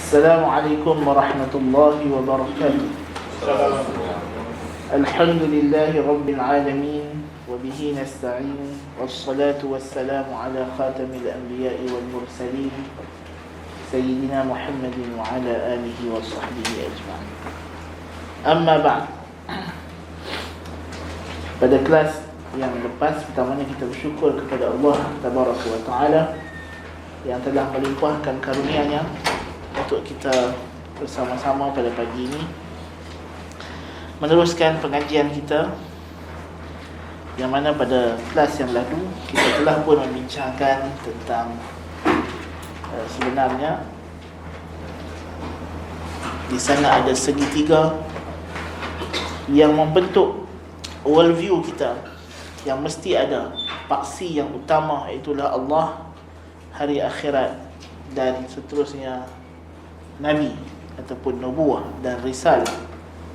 Assalamualaikum warahmatullahi wabarakatuh. Alhamdulillahi rabbil alamin, wa bihi nasta'in, wassalatu wassalamu ala khatamil anbiya'i wal mursalin, sayyidina Muhammadin wa ala alihi wa sahbihi ajma'in. Amma ba'd. Pada kelas yang lepas, pertamanya kita bersyukur kepada Allah Tabaraka wa Ta'ala yang telah melimpahkan karunia-Nya untuk kita bersama-sama pada pagi ini meneruskan pengajian kita, yang mana pada kelas yang lalu kita telah pun membincangkan tentang sebenarnya di sana ada segitiga yang membentuk worldview kita, yang mesti ada paksi yang utama, itulah Allah, hari akhirat, dan seterusnya Nabi ataupun nubuah dan risalah,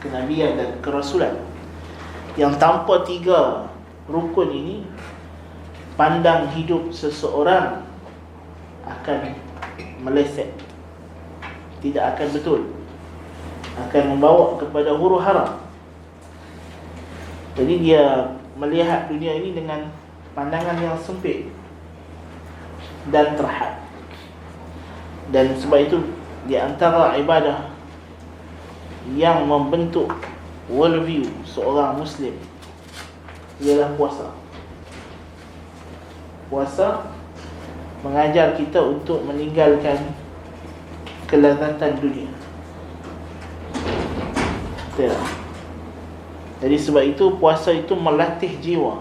kenabian dan kerasulan. Yang tanpa tiga rukun ini, pandang hidup seseorang akan meleset, tidak akan betul, akan membawa kepada huru hara. Jadi dia melihat dunia ini dengan pandangan yang sempit dan terhad. Dan sebab itu di antara ibadah yang membentuk worldview seorang Muslim ialah puasa. Puasa mengajar kita untuk meninggalkan kelazatan dunia. Betul. Jadi sebab itu puasa itu melatih jiwa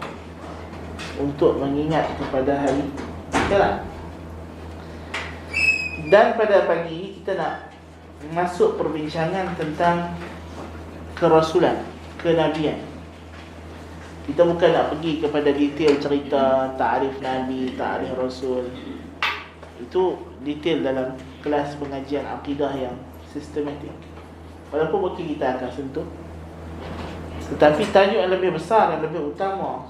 untuk mengingat kepada hari akhirat. Dan pada pagi ini kita nak masuk perbincangan tentang kerasulan, kenabian. Kita bukan nak pergi kepada detail cerita ta'rif Nabi, ta'rif Rasul. Itu detail dalam kelas pengajian akidah yang sistematik, walaupun mungkin kita akan sentuh. Tetapi tajuk yang lebih besar, yang lebih utama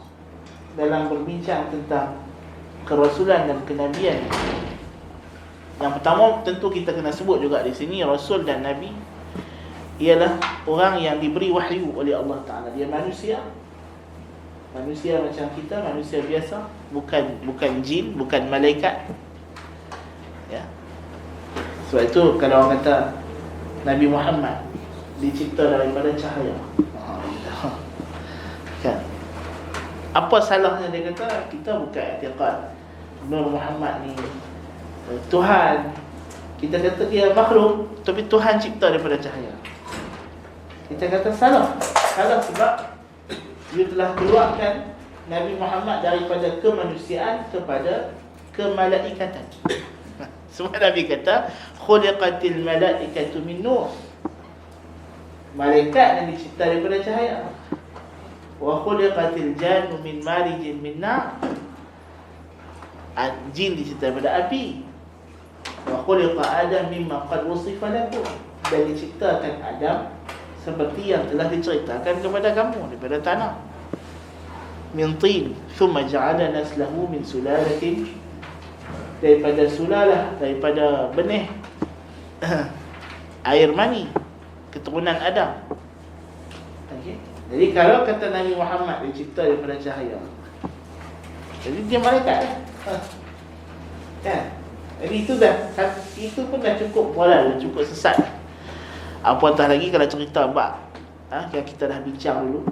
dalam berbincang tentang kerasulan dan kenabian, yang pertama tentu kita kena sebut juga di sini, Rasul dan Nabi ialah orang yang diberi wahyu oleh Allah Ta'ala. Dia manusia macam kita, manusia biasa, bukan jin, bukan malaikat. Ya. Sebab itu kalau orang kata Nabi Muhammad dicipta daripada cahaya, kan? Apa salahnya dia kata kita bukan i'tiqad Nur Muhammad ni Tuhan. Kita kata dia makhluk, tapi Tuhan cipta daripada cahaya. Kita kata salah sebab dia telah keluarkan Nabi Muhammad daripada kemanusiaan kepada kemalaikatan. Sebab Nabi kata khuliqatil malaikatu min nur, malaikat yang dicipta daripada cahaya. Wa khuliqatil jannu min marijin min nar, jin dicipta daripada api. Wa khuliqa Adam mimma qad wusifa lakum, dan diciptakan Adam seperti yang telah diceritakan kepada kamu, daripada tanah. Min tin, thumma ja'ala naslahu min sulalatin, daripada sulalah, daripada benih air mani, keturunan Adam. Okay. Jadi kalau kata Nabi Muhammad dicipta daripada cahaya, jadi dia malaikat kan? Jadi itu pun dah cukup bolal, cukup sesat. Apatah lagi kalau cerita bab yang kita dah bincang dulu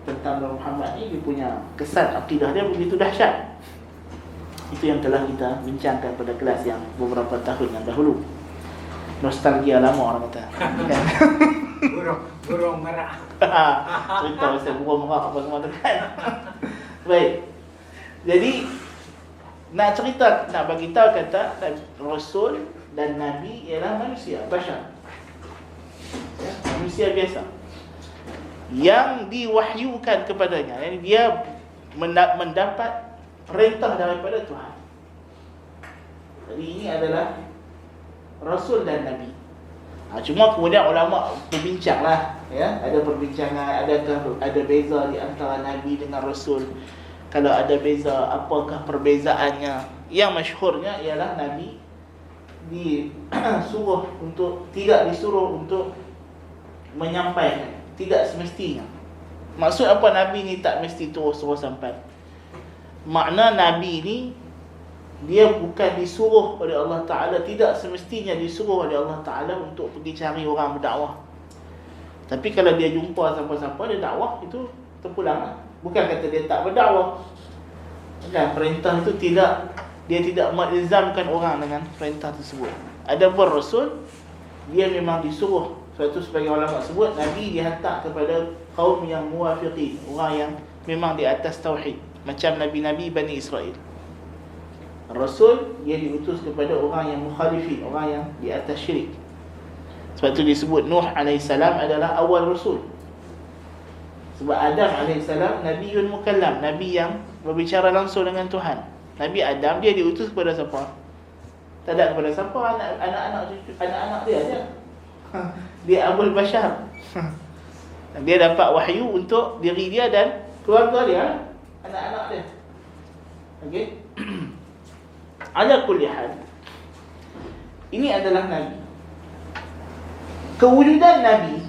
tentang Nabi Muhammad ni, dia punya kesan akidah dia begitu dahsyat. Itu yang telah kita bincangkan pada kelas yang beberapa tahun yang dahulu. Nostalgia lama orang kata. Kan? Burung merah. Cerita pasal burung merah apa semua tu kan. Baik. Jadi nak cerita, nak bagi tahu kata Rasul dan Nabi ialah manusia, bashar, ya, manusia biasa yang diwahyukan kepadanya. Yani dia mendapat perintah daripada Tuhan. Jadi ini adalah Rasul dan Nabi. Cuma kemudian ulama berbincanglah, ya, ada perbincangan, adakah ada beza di antara Nabi dengan Rasul. Kalau ada beza, apakah perbezaannya? Yang masyhurnya ialah Nabi disuruh untuk, tidak disuruh untuk menyampaikan. Tidak semestinya. Maksud apa Nabi ni tak mesti terus suruh sampai? Makna Nabi ni dia bukan disuruh oleh Allah Ta'ala, tidak semestinya disuruh oleh Allah Ta'ala untuk pergi cari orang berdakwah. Tapi kalau dia jumpa siapa-siapa, dia dakwah, itu terpulang lah. Bukan kata dia tak berdakwah. Dan perintah itu tidak, dia tidak melizamkan orang dengan perintah tersebut. Adapun Rasul, dia memang disuruh. Sebab itu sebagai ulama sebut, Nabi dihantar kepada kaum yang muwafiqin, orang yang memang di atas tauhid, macam Nabi-Nabi Bani Israel. Rasul, dia diutus kepada orang yang mukhalifin, orang yang di atas syirik. Sebab itu disebut Nuh AS adalah awal Rasul. Sebab Adam AS Nabiun Mukallam, Nabi yang berbicara langsung dengan Tuhan. Nabi Adam, dia diutus kepada siapa? Tak ada kepada siapa, anak-anak dia aja. Dia Abul Bashar. Dia dapat wahyu untuk diri dia dan keluarga dia, anak-anak dia. Okey. Ala kulli hal, ini adalah Nabi. Kewujudan Nabi,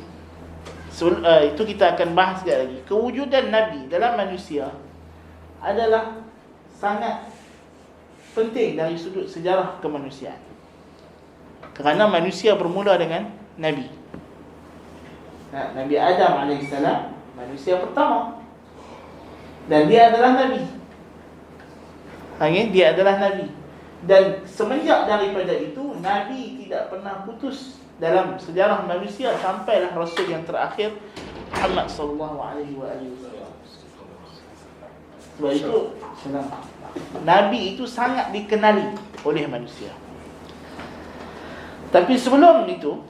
itu kita akan bahas sekali lagi. Kewujudan Nabi dalam manusia adalah sangat penting dari sudut sejarah kemanusiaan. Kerana manusia bermula dengan Nabi. Nabi Adam AS, manusia pertama. Dan dia adalah Nabi. Dia adalah Nabi. Dan semenjak daripada itu, Nabi tidak pernah putus dalam sejarah manusia sampailah Rasul yang terakhir, Muhammad sallallahu alaihi wasallam. Sebab itu Nabi itu sangat dikenali oleh manusia. Tapi sebelum itu,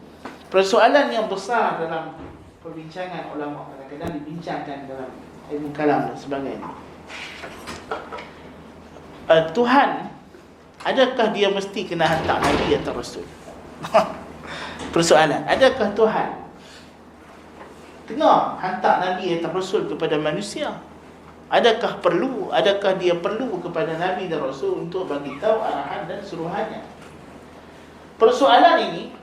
persoalan yang besar dalam perbincangan ulama, kadang-kadang dibincangkan dalam ilmu kalam dan sebagainya. Tuhan, adakah dia mesti kena hantar Nabi atau Rasul? Persoalan, adakah Tuhan kena hantar Nabi atau Rasul kepada manusia? Adakah dia perlu kepada Nabi dan Rasul untuk bagi tahu arahan dan suruhannya? Persoalan ini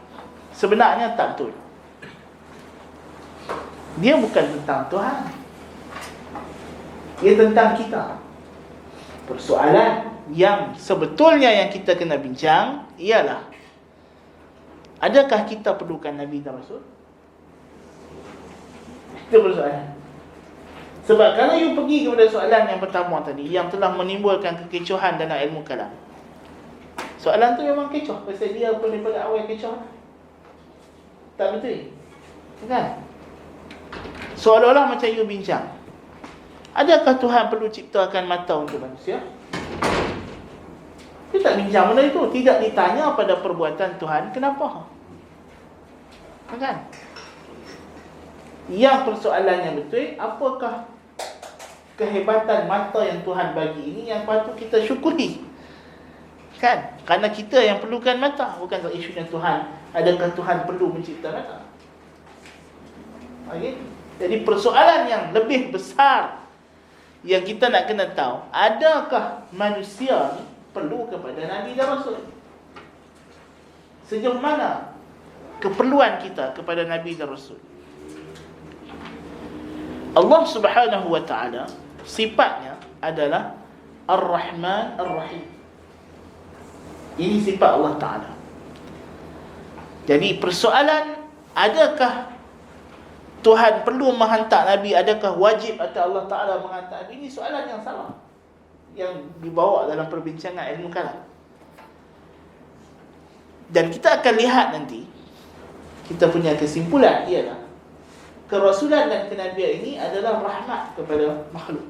sebenarnya tak betul. Dia bukan tentang Tuhan, dia tentang kita. Persoalan yang sebetulnya yang kita kena bincang ialah, adakah kita perlukan Nabi dan Rasul? Itu persoalan. Sebab kalau you pergi kepada soalan yang pertama tadi, yang telah menimbulkan kekecohan dalam ilmu kalam, soalan tu memang kecoh. Pasal dia pun daripada awal kecoh. Tak betul? Kan? Seolah-olah macam you bincang, adakah Tuhan perlu ciptakan mata untuk manusia? Dia tak bincang benda itu. Tidak ditanya pada perbuatan Tuhan kenapa. Kan? Yang persoalannya betul, apakah kehebatan mata yang Tuhan bagi ini yang patut kita syukuri? Kan? Kerana kita yang perlukan mata, bukan isunya Tuhan. Adakah Tuhan perlu mencipta mata? Okay? Jadi persoalan yang lebih besar yang kita nak kena tahu, adakah manusia ni perlu kepada Nabi dan Rasul? Sejauh mana keperluan kita kepada Nabi dan Rasul? Allah Subhanahu wa ta'ala sifatnya adalah Ar-Rahman Ar-Rahim. Ini sifat Allah Ta'ala. Jadi persoalan, adakah Tuhan perlu menghantar Nabi? Adakah wajib atas Allah Ta'ala menghantar Nabi? Ini soalan yang salah, yang dibawa dalam perbincangan ilmu kalam. Dan kita akan lihat nanti, kita punya kesimpulan ialah kerasulan dan kenabian ini adalah rahmat kepada makhluk.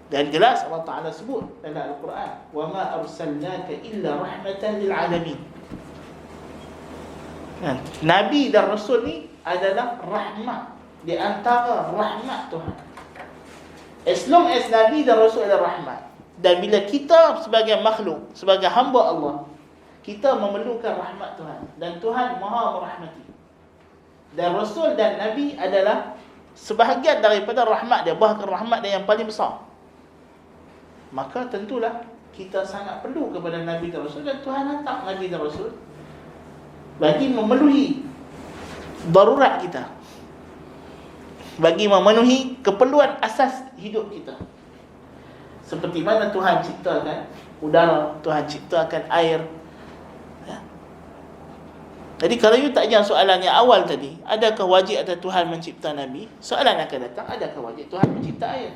Dan jelas Allah Ta'ala sebut dalam Al-Quran, wa ma arsalnaka illa rahmatan lil alamin. Nabi dan Rasul ni adalah rahmat, di antara rahmat Tuhan. As long as Nabi dan Rasul adalah rahmat, dan bila kita sebagai makhluk, sebagai hamba Allah, kita memerlukan rahmat Tuhan, dan Tuhan Maha merahmati. Dan Rasul dan Nabi adalah sebahagian daripada rahmat dia, bahkan rahmat dia yang paling besar. Maka tentulah kita sangat perlu kepada Nabi dan Rasul, dan Tuhan hantar Nabi dan Rasul bagi memenuhi darurat kita, bagi memenuhi keperluan asas hidup kita. Seperti mana Tuhan ciptakan udara, Tuhan ciptakan air. Ya. Jadi kalau you tak jawab soalan yang awal tadi, adakah wajib atas Tuhan mencipta Nabi? Soalan akan datang, adakah wajib Tuhan mencipta air?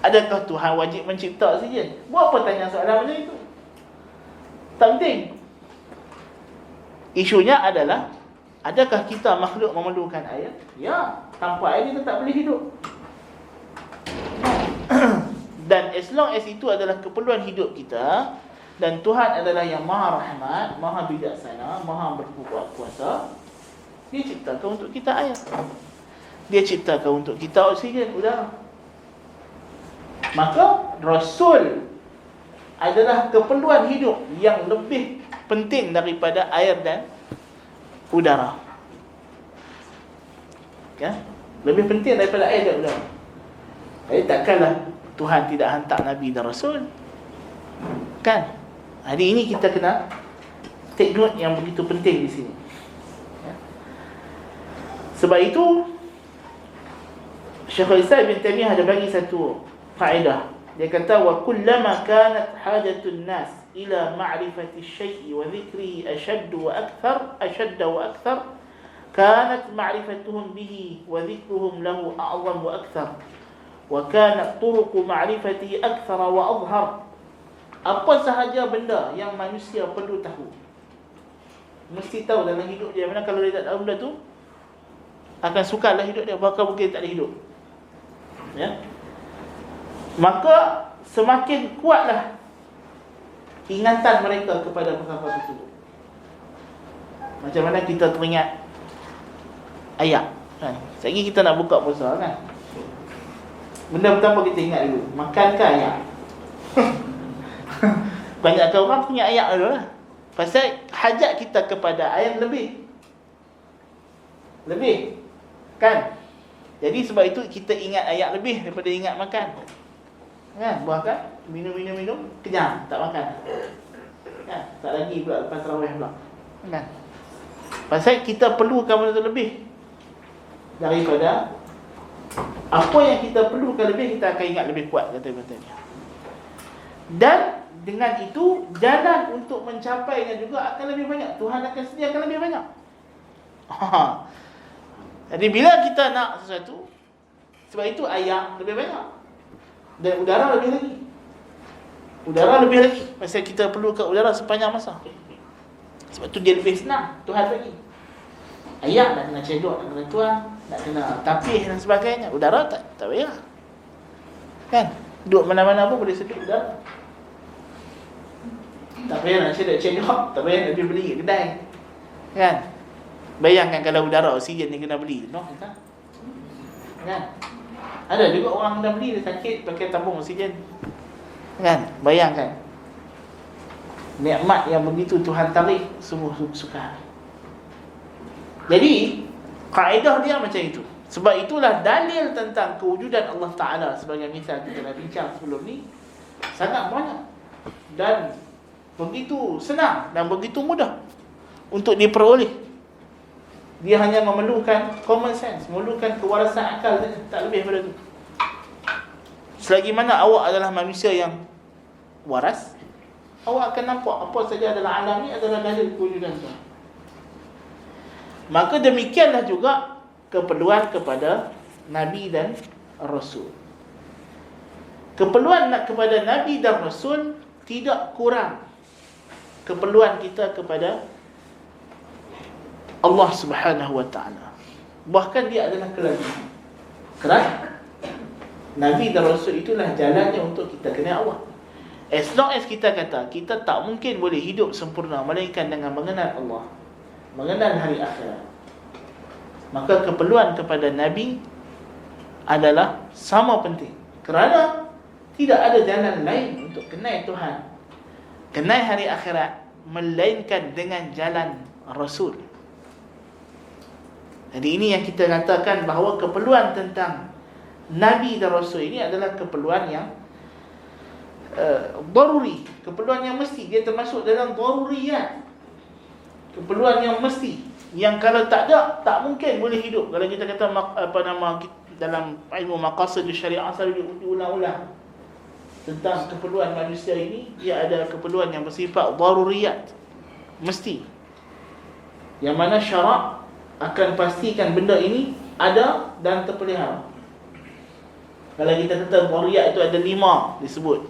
Adakah Tuhan wajib mencipta oksigen? Buat apa tanya soalan macam itu? Tak penting. Isunya adalah, adakah kita makhluk memerlukan air? Ya, tanpa air kita tak boleh hidup. Dan as long as itu adalah keperluan hidup kita, dan Tuhan adalah yang maha rahmat, maha bijaksana, maha berkuasa, Dia ciptakan untuk kita air, Dia ciptakan untuk kita oksigen, udara. Maka Rasul adalah keperluan hidup yang lebih penting daripada air dan udara. Ya? Lebih penting daripada air dan udara. Jadi takkanlah Tuhan tidak hantar Nabi dan Rasul, kan? Hari ini kita kena take note yang begitu penting di sini. Ya? Sebab itu Syekhul Islam Ibn Taymiyah ada bagi satu faedah. Dia kata, wa kullama kanat hajatun nas ila ma'rifati syai'i wa dhikrihi ashadda wa akthar, kanat ma'rifatuhum bihi wa dhikruhum lahu a'zam wa akthar, wa kanat turuqu ma'rifatihi akthar wa adhhar. Apa sahaja benda yang manusia perlu tahu, mesti tahu dalam hidup dia. Mana kalau dia tak tahu benda tu, akan sukarlah hidup dia, bahkan mungkin tak ada hidup. Ya. Maka semakin kuatlah ingatan mereka kepada perkara tersebut. Macam mana kita teringat ayat, kan? Sekali kita nak buka puasa, kan? Benda pertama kita ingat dulu, makan ke ayat? Banyakkan orang punya ayat dulu lah. Pasal hajat kita kepada ayat lebih, kan? Jadi sebab itu kita ingat ayat lebih daripada ingat makan. Kan? Bahkan minum, kenyang, tak makan. Kan? Tak lagi pula lepas tarawih pula. Kan? Pasal kita perlukan benda tu lebih daripada apa yang kita perlukan lebih, kita akan ingat lebih kuat, kata-katanya. Dan dengan itu, jalan untuk mencapainya juga akan lebih banyak. Tuhan akan sediakan lebih banyak. Jadi bila kita nak sesuatu, sebab itu ayat lebih banyak, dan udara lebih lagi. Pasal kita perlukan udara sepanjang masa. Sebab tu dia lebih senang Tuhan bagi. Ayat nak kena cedok, nak kena tuang, nak kena tapih dan sebagainya. Udara tak payah, kan? Duduk mana-mana pun boleh seduh udara. Tak payah nak cedok, tak payah nak pergi beli kat kedai, kan? Bayangkan kalau udara oksigen ni kena beli, no? Kan? Ada juga orang kena beli, dia sakit pakai tabung oksigen, kan? Bayangkan nikmat yang begitu Tuhan tarik, semua suka. Jadi kaedah dia macam itu. Sebab itulah dalil tentang kewujudan Allah Ta'ala, sebagai misal kita dah bincang sebelum ni, sangat banyak dan begitu senang dan begitu mudah untuk diperoleh. Dia hanya memerlukan common sense, memerlukan kewarasan akal saja, tak lebih daripada itu. Selagi mana awak adalah manusia yang waras, awak akan nampak apa saja adalah alam ni adalah dalil kewujudan Tuhan. Maka demikianlah juga keperluan kepada Nabi dan Rasul. Keperluan kepada Nabi dan Rasul tidak kurang keperluan kita kepada Allah Subhanahu wa ta'ala. Bahkan dia adalah kelebihan. Kerana Nabi dan Rasul itulah jalannya untuk kita kenal Allah. As long as kita kata kita tak mungkin boleh hidup sempurna melainkan dengan mengenal Allah, mengenal hari akhirat, maka keperluan kepada Nabi adalah sama penting. Kerana tidak ada jalan lain untuk kenal Tuhan, kenal hari akhirat, melainkan dengan jalan Rasul. Jadi ini yang kita katakan bahawa keperluan tentang Nabi dan Rasul ini adalah keperluan yang daruri, keperluan yang mesti. Dia termasuk dalam daruriyat, keperluan yang mesti, yang kalau tak ada, tak mungkin boleh hidup. Kalau kita kata dalam ilmu maqasid syariah selalu diulang-ulang tentang keperluan manusia ini, dia ada keperluan yang bersifat daruriyat, mesti, yang mana syarak akan pastikan benda ini ada dan terpelihara. Kalau kita kata daruriyat itu ada 5 disebut.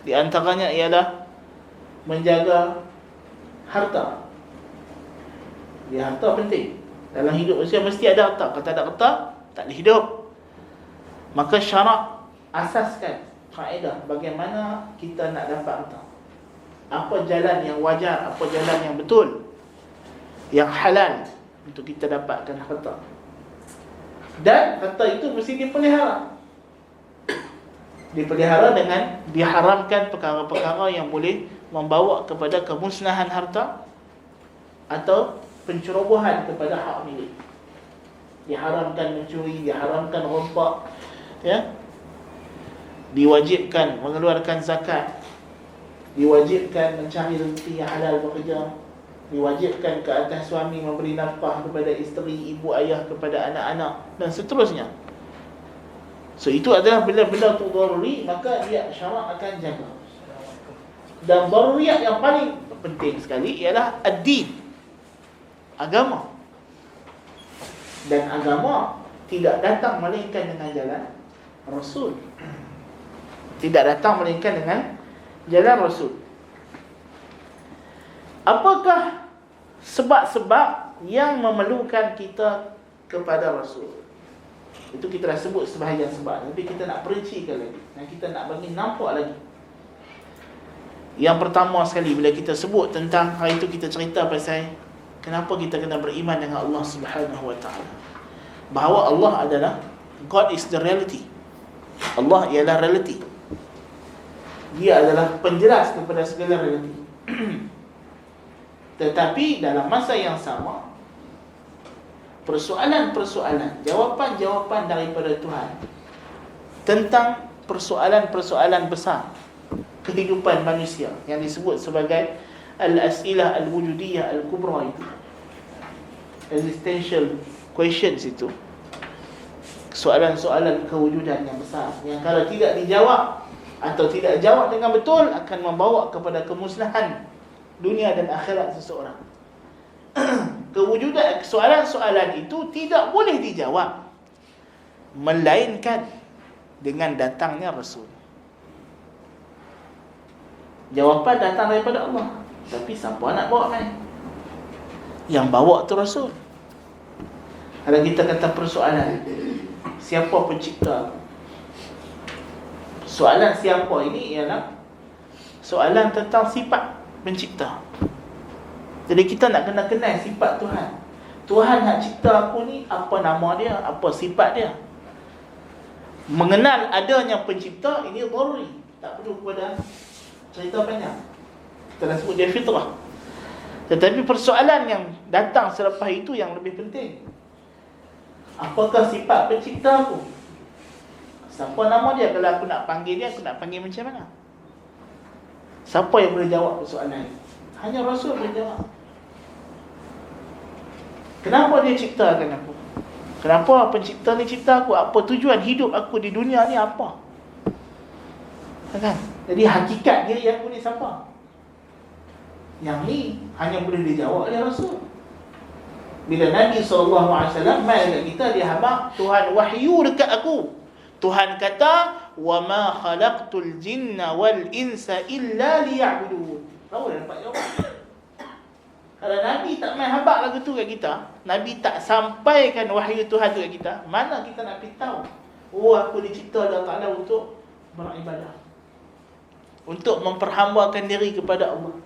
Di antaranya ialah menjaga harta. Harta penting. Dalam hidup manusia mesti ada harta. Kalau tak ada harta, tak boleh hidup. Maka syarak asaskan kaedah bagaimana kita nak dapat harta. Apa jalan yang wajar, apa jalan yang betul, yang halal untuk kita dapatkan harta. Dan harta itu mesti dipelihara. Dipelihara dengan diharamkan perkara-perkara yang boleh membawa kepada kemusnahan harta atau pencerobohan kepada hak milik. Diharamkan mencuri, diharamkan rompak, ya. Diwajibkan mengeluarkan zakat, diwajibkan mencari rezeki yang halal bekerja, diwajibkan ke atas suami memberi nafkah kepada isteri, ibu ayah, kepada anak-anak, dan seterusnya. So itu adalah benda-benda tu daruri, maka dia syarak akan jaga. Dan daruriyat yang paling penting sekali ialah ad-din, agama. Dan agama tidak datang melainkan dengan jalan Rasul. Tidak datang melainkan dengan jalan Rasul. Apakah sebab-sebab yang memerlukan kita kepada Rasul? Itu kita dah sebut sebahagian sebab, tapi kita nak perincikan lagi, dan kita nak bagi nampak lagi. Yang pertama sekali, bila kita sebut tentang hari itu, kita cerita pasal kenapa kita kena beriman dengan Allah Subhanahu wa ta'ala. Bahawa Allah adalah, God is the reality. Allah ialah reality. Dia adalah penjelas kepada segala reality. Tetapi dalam masa yang sama, persoalan-persoalan, jawapan-jawapan daripada Tuhan tentang persoalan-persoalan besar kehidupan manusia yang disebut sebagai al-as'ilah al-wujudiyah al-kubra, itu existential questions, itu soalan-soalan kewujudan yang besar, yang kalau tidak dijawab atau tidak jawab dengan betul akan membawa kepada kemusnahan dunia dan akhirat seseorang. Kewujudan soalan-soalan itu tidak boleh dijawab melainkan dengan datangnya Rasul. Jawapan datang daripada Allah, tapi siapa nak bawa main? Yang bawa tu Rasul. Kalau kita kata persoalan, siapa pencipta? Soalan siapa ini ialah soalan tentang sifat pencipta. Jadi kita nak kena kenal sifat Tuhan. Tuhan nak cipta aku ni, apa nama dia, apa sifat dia. Mengenal adanya pencipta ini daruri, tak perlu kepada cerita panjang. Kita dah sebut dia fitrah. Tetapi persoalan yang datang selepas itu yang lebih penting. Apakah sifat pencipta aku? Siapa nama dia? Kalau aku nak panggil dia, aku nak panggil macam mana? Siapa yang boleh jawab persoalan ini? Hanya Rasul boleh jawab. Kenapa dia ciptakan aku? Kenapa pencipta ni cipta aku? Apa tujuan hidup aku di dunia ni apa? Kan? Jadi hakikat diri aku ni siapa? Yang ni hanya boleh dijawab oleh Rasul. Bila Nabi SAW mai dekat kita, dia habaq, Tuhan wahyu dekat aku. Tuhan kata, "Wa ma khalaqtul jinna wal insa illa liya'budun." Tahu dah dapat jawab. Kalau Nabi tak main habaq lagu tu kat kita, Nabi tak sampaikan wahyu Tuhan tu kat kita, mana kita nak pergi tahu? Oh, aku dicipta oleh Allah Ta'ala untuk beribadah, untuk memperhambakan diri kepada Allah.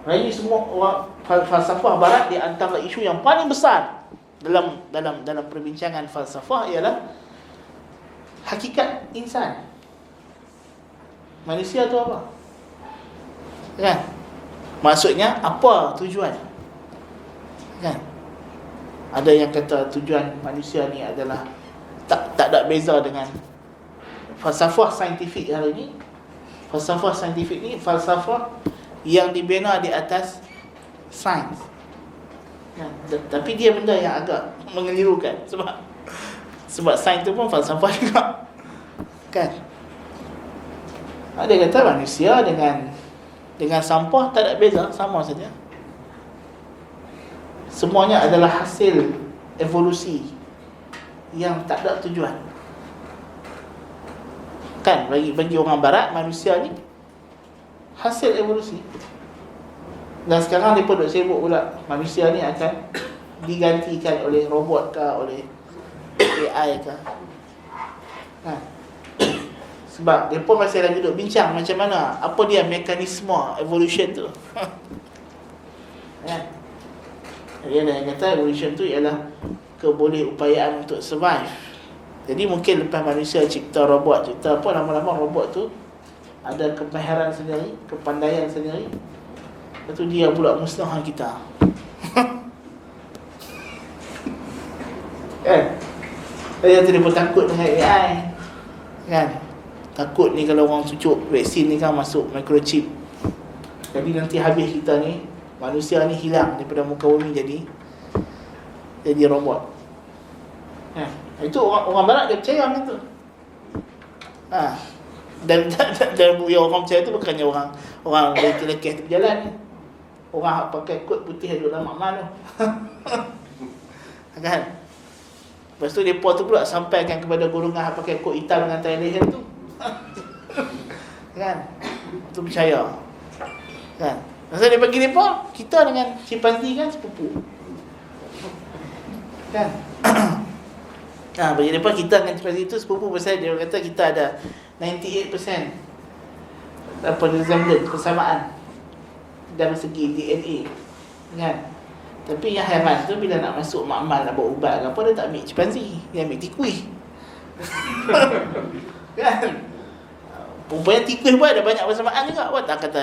Hari ini semua orang falsafah barat, di antara isu yang paling besar dalam perbincangan falsafah ialah hakikat insan. Manusia tu apa? Kan? Maksudnya apa tujuan? Kan? Ada yang kata tujuan manusia ni adalah tak ada beza dengan falsafah saintifik hari ini. Falsafah saintifik ni falsafah yang dibina di atas sains. Tapi dia benda yang agak mengelirukan sebab sains tu pun falsafah juga. Kan? Dia kata manusia dengan sampah tak ada beza, sama saja. Semuanya adalah hasil evolusi yang tak ada tujuan. Kan, bagi orang barat, manusia ni hasil evolusi. Dan sekarang mereka duk sibuk pula manusia ni akan digantikan oleh robot ke, oleh AI ke. Sebab mereka masih lagi duk bincang macam mana, apa dia mekanisme evolution tu. Dia kata evolution tu ialah kebolehupayaan untuk survive. Jadi mungkin lepas manusia cipta robot, cipta apa, lama-lama robot tu ada kemahiran sendiri, kepandaian sendiri. Lepas tu dia pula musnahkan kita. Kan? Dia tu dia pun takut dengan AI. Kan? Takut ni kalau orang cucuk vaksin ni kan masuk microchip. Jadi nanti habis kita ni, manusia ni hilang daripada muka bumi jadi robot. Itu orang barat dia percaya macam tu. Dan yang orang percaya tu bukannya orang lekeh-lekeh berjalan ni. Orang pakai kot putih duduk dalam makmal tu. Kan? Lepas tu mereka tu pula sampaikan kepada golongan yang pakai kot hitam dengan tai leher tu. Kan? Itu percaya. Kan? Masa dia bagi mereka, kita dengan chimpanzee kan sepupu. Kan? Bagi mereka kita dengan chimpanzee itu sepupu. Pasal dia kata kita ada 98% resemblance, persamaan dari segi DNA. Kan? Tapi yang heran tu bila nak masuk makmal nak buat ubat ke apa, dia tak ambil chimpanzee, dia ambil tikui. Kan? Rupanya tikui pun ada banyak persamaan juga. Awak tak kata.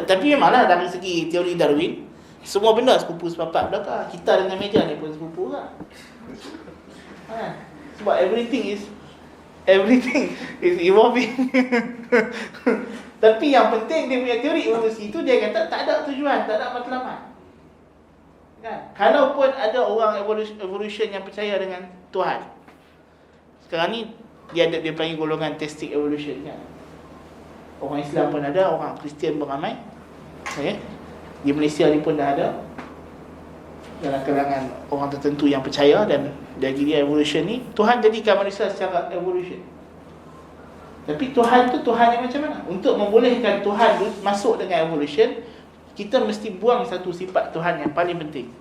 Tapi memanglah dari segi teori Darwin, semua benda sepupu sepapak belakang. Kita dengan meja ni pun sepupu lah. Sebab everything is evolving. Tapi yang penting dia punya teori evolusi tu, dia kata tak ada tujuan, tak ada matlamat. Kan? Kalaupun ada orang evolution yang percaya dengan Tuhan, sekarang ni dia panggil golongan theistic evolution kan. Orang Islam pun ada, orang Kristian pun ramai. Okay? Di Malaysia ni pun dah ada dalam kalangan orang tertentu yang percaya. Dan bagi dia evolution ni, Tuhan jadikan manusia secara evolution. Tapi Tuhan tu Tuhan yang macam mana? Untuk membolehkan Tuhan tu masuk dengan evolution, kita mesti buang satu sifat Tuhan yang paling penting,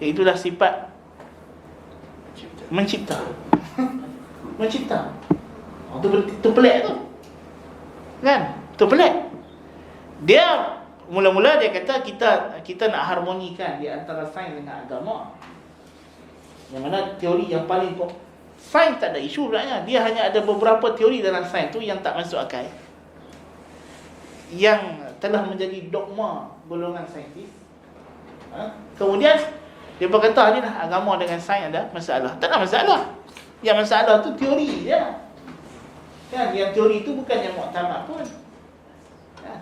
iaitulah sifat mencipta. Mencipta. Itu pelik tu. Kan? Itu pelik. Dia mula-mula dia kata kita nak harmonikan di antara sains dengan agama. Yang mana teori yang paling sains tak ada isu sebenarnya. Dia hanya ada beberapa teori dalam sains tu yang tak masuk akal, yang telah menjadi dogma golongan saintis. Kemudian dia berkata ni lah, agama dengan sains ada masalah. Tak ada masalah. Yang masalah tu teori dia. Kan? Yang teori tu bukan yang muktamad pun. Kan?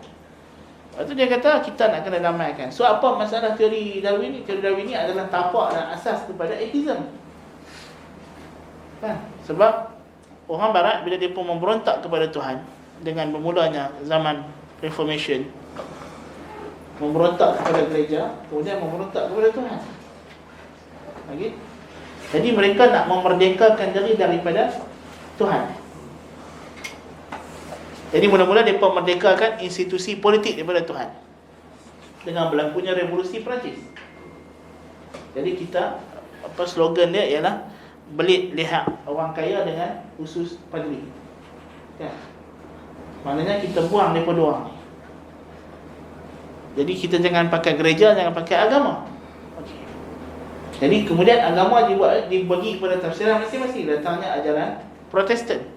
Lepas tu dia kata kita nak kena damaikan. So apa masalah teori Darwin ni? Teori Darwin ni adalah tapak dan asas kepada atheism. Kan? Sebab orang barat bila dia pun memberontak kepada Tuhan dengan bermulanya zaman Reformation, memberontak kepada gereja, kemudian memberontak kepada Tuhan. Okay? Jadi mereka nak memerdekakan diri daripada Tuhan. Jadi mula-mula mereka merdekakan institusi politik daripada Tuhan dengan berlakunya revolusi Perancis. Jadi kita, slogan dia ialah belit lihat orang kaya dengan usus padri. Kan? Maknanya kita buang daripada orang ni. Jadi kita jangan pakai gereja, jangan pakai agama. Okay. Jadi kemudian agama dibagi kepada tafsiran masing-masing. Datangnya ajaran Protestan.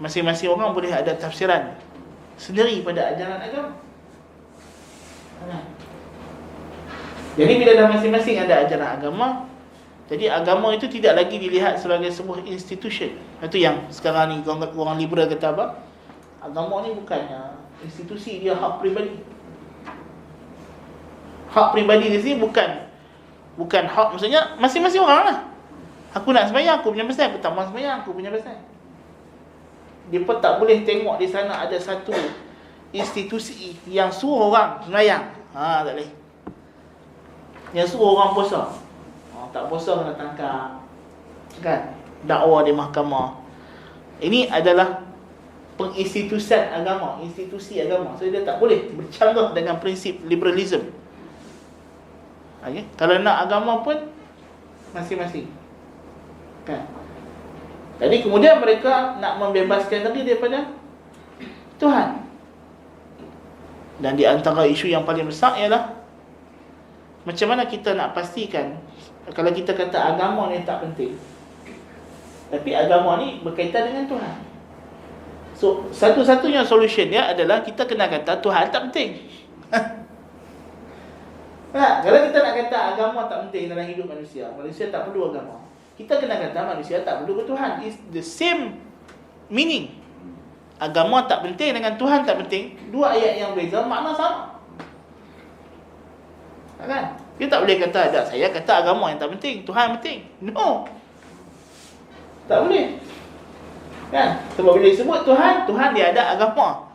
Masing-masing orang boleh ada tafsiran sendiri pada ajaran agama. Jadi bila dah masing-masing ada ajaran agama, Jadi agama itu tidak lagi dilihat sebagai sebuah institution. Itu yang sekarang ni orang liberal kata apa? Agama ni bukannya institusi, dia hak peribadi. Hak peribadi di sini bukan hak, maksudnya masing-masing orang lah. Aku nak sembahyang, aku punya pasal. Aku tak mahu sembahyang, aku punya pasal. Dia pun tak boleh tengok di sana ada satu institusi yang suruh orang sembahyang. Tak boleh. Yang suruh orang puasa. Tak puasa kena tangkap. Kan? Dakwa di mahkamah. Ini adalah penginstitusian agama, institusi agama. So dia tak boleh bercanggah dengan prinsip liberalism. Okay? Kalau nak agama pun masing-masing. Kan? Jadi kemudian mereka nak membebaskan diri daripada Tuhan. Dan di antara isu yang paling besar ialah macam mana kita nak pastikan kalau kita kata agama ni tak penting, tapi agama ni berkaitan dengan Tuhan. So satu-satunya solution dia adalah kita kena kata Tuhan tak penting. Kalau kita nak kata agama tak penting dalam hidup manusia, manusia tak perlu agama, kita kena kata manusia tak perlu ke Tuhan. It's the same meaning. Agama tak penting dengan Tuhan tak penting, dua ayat yang berbeza, makna sama. Kan? Dia tak boleh kata, saya kata agama yang tak penting, Tuhan penting. No. Tak boleh. Kan? Sebab bila disebut Tuhan, Tuhan dia ada agama.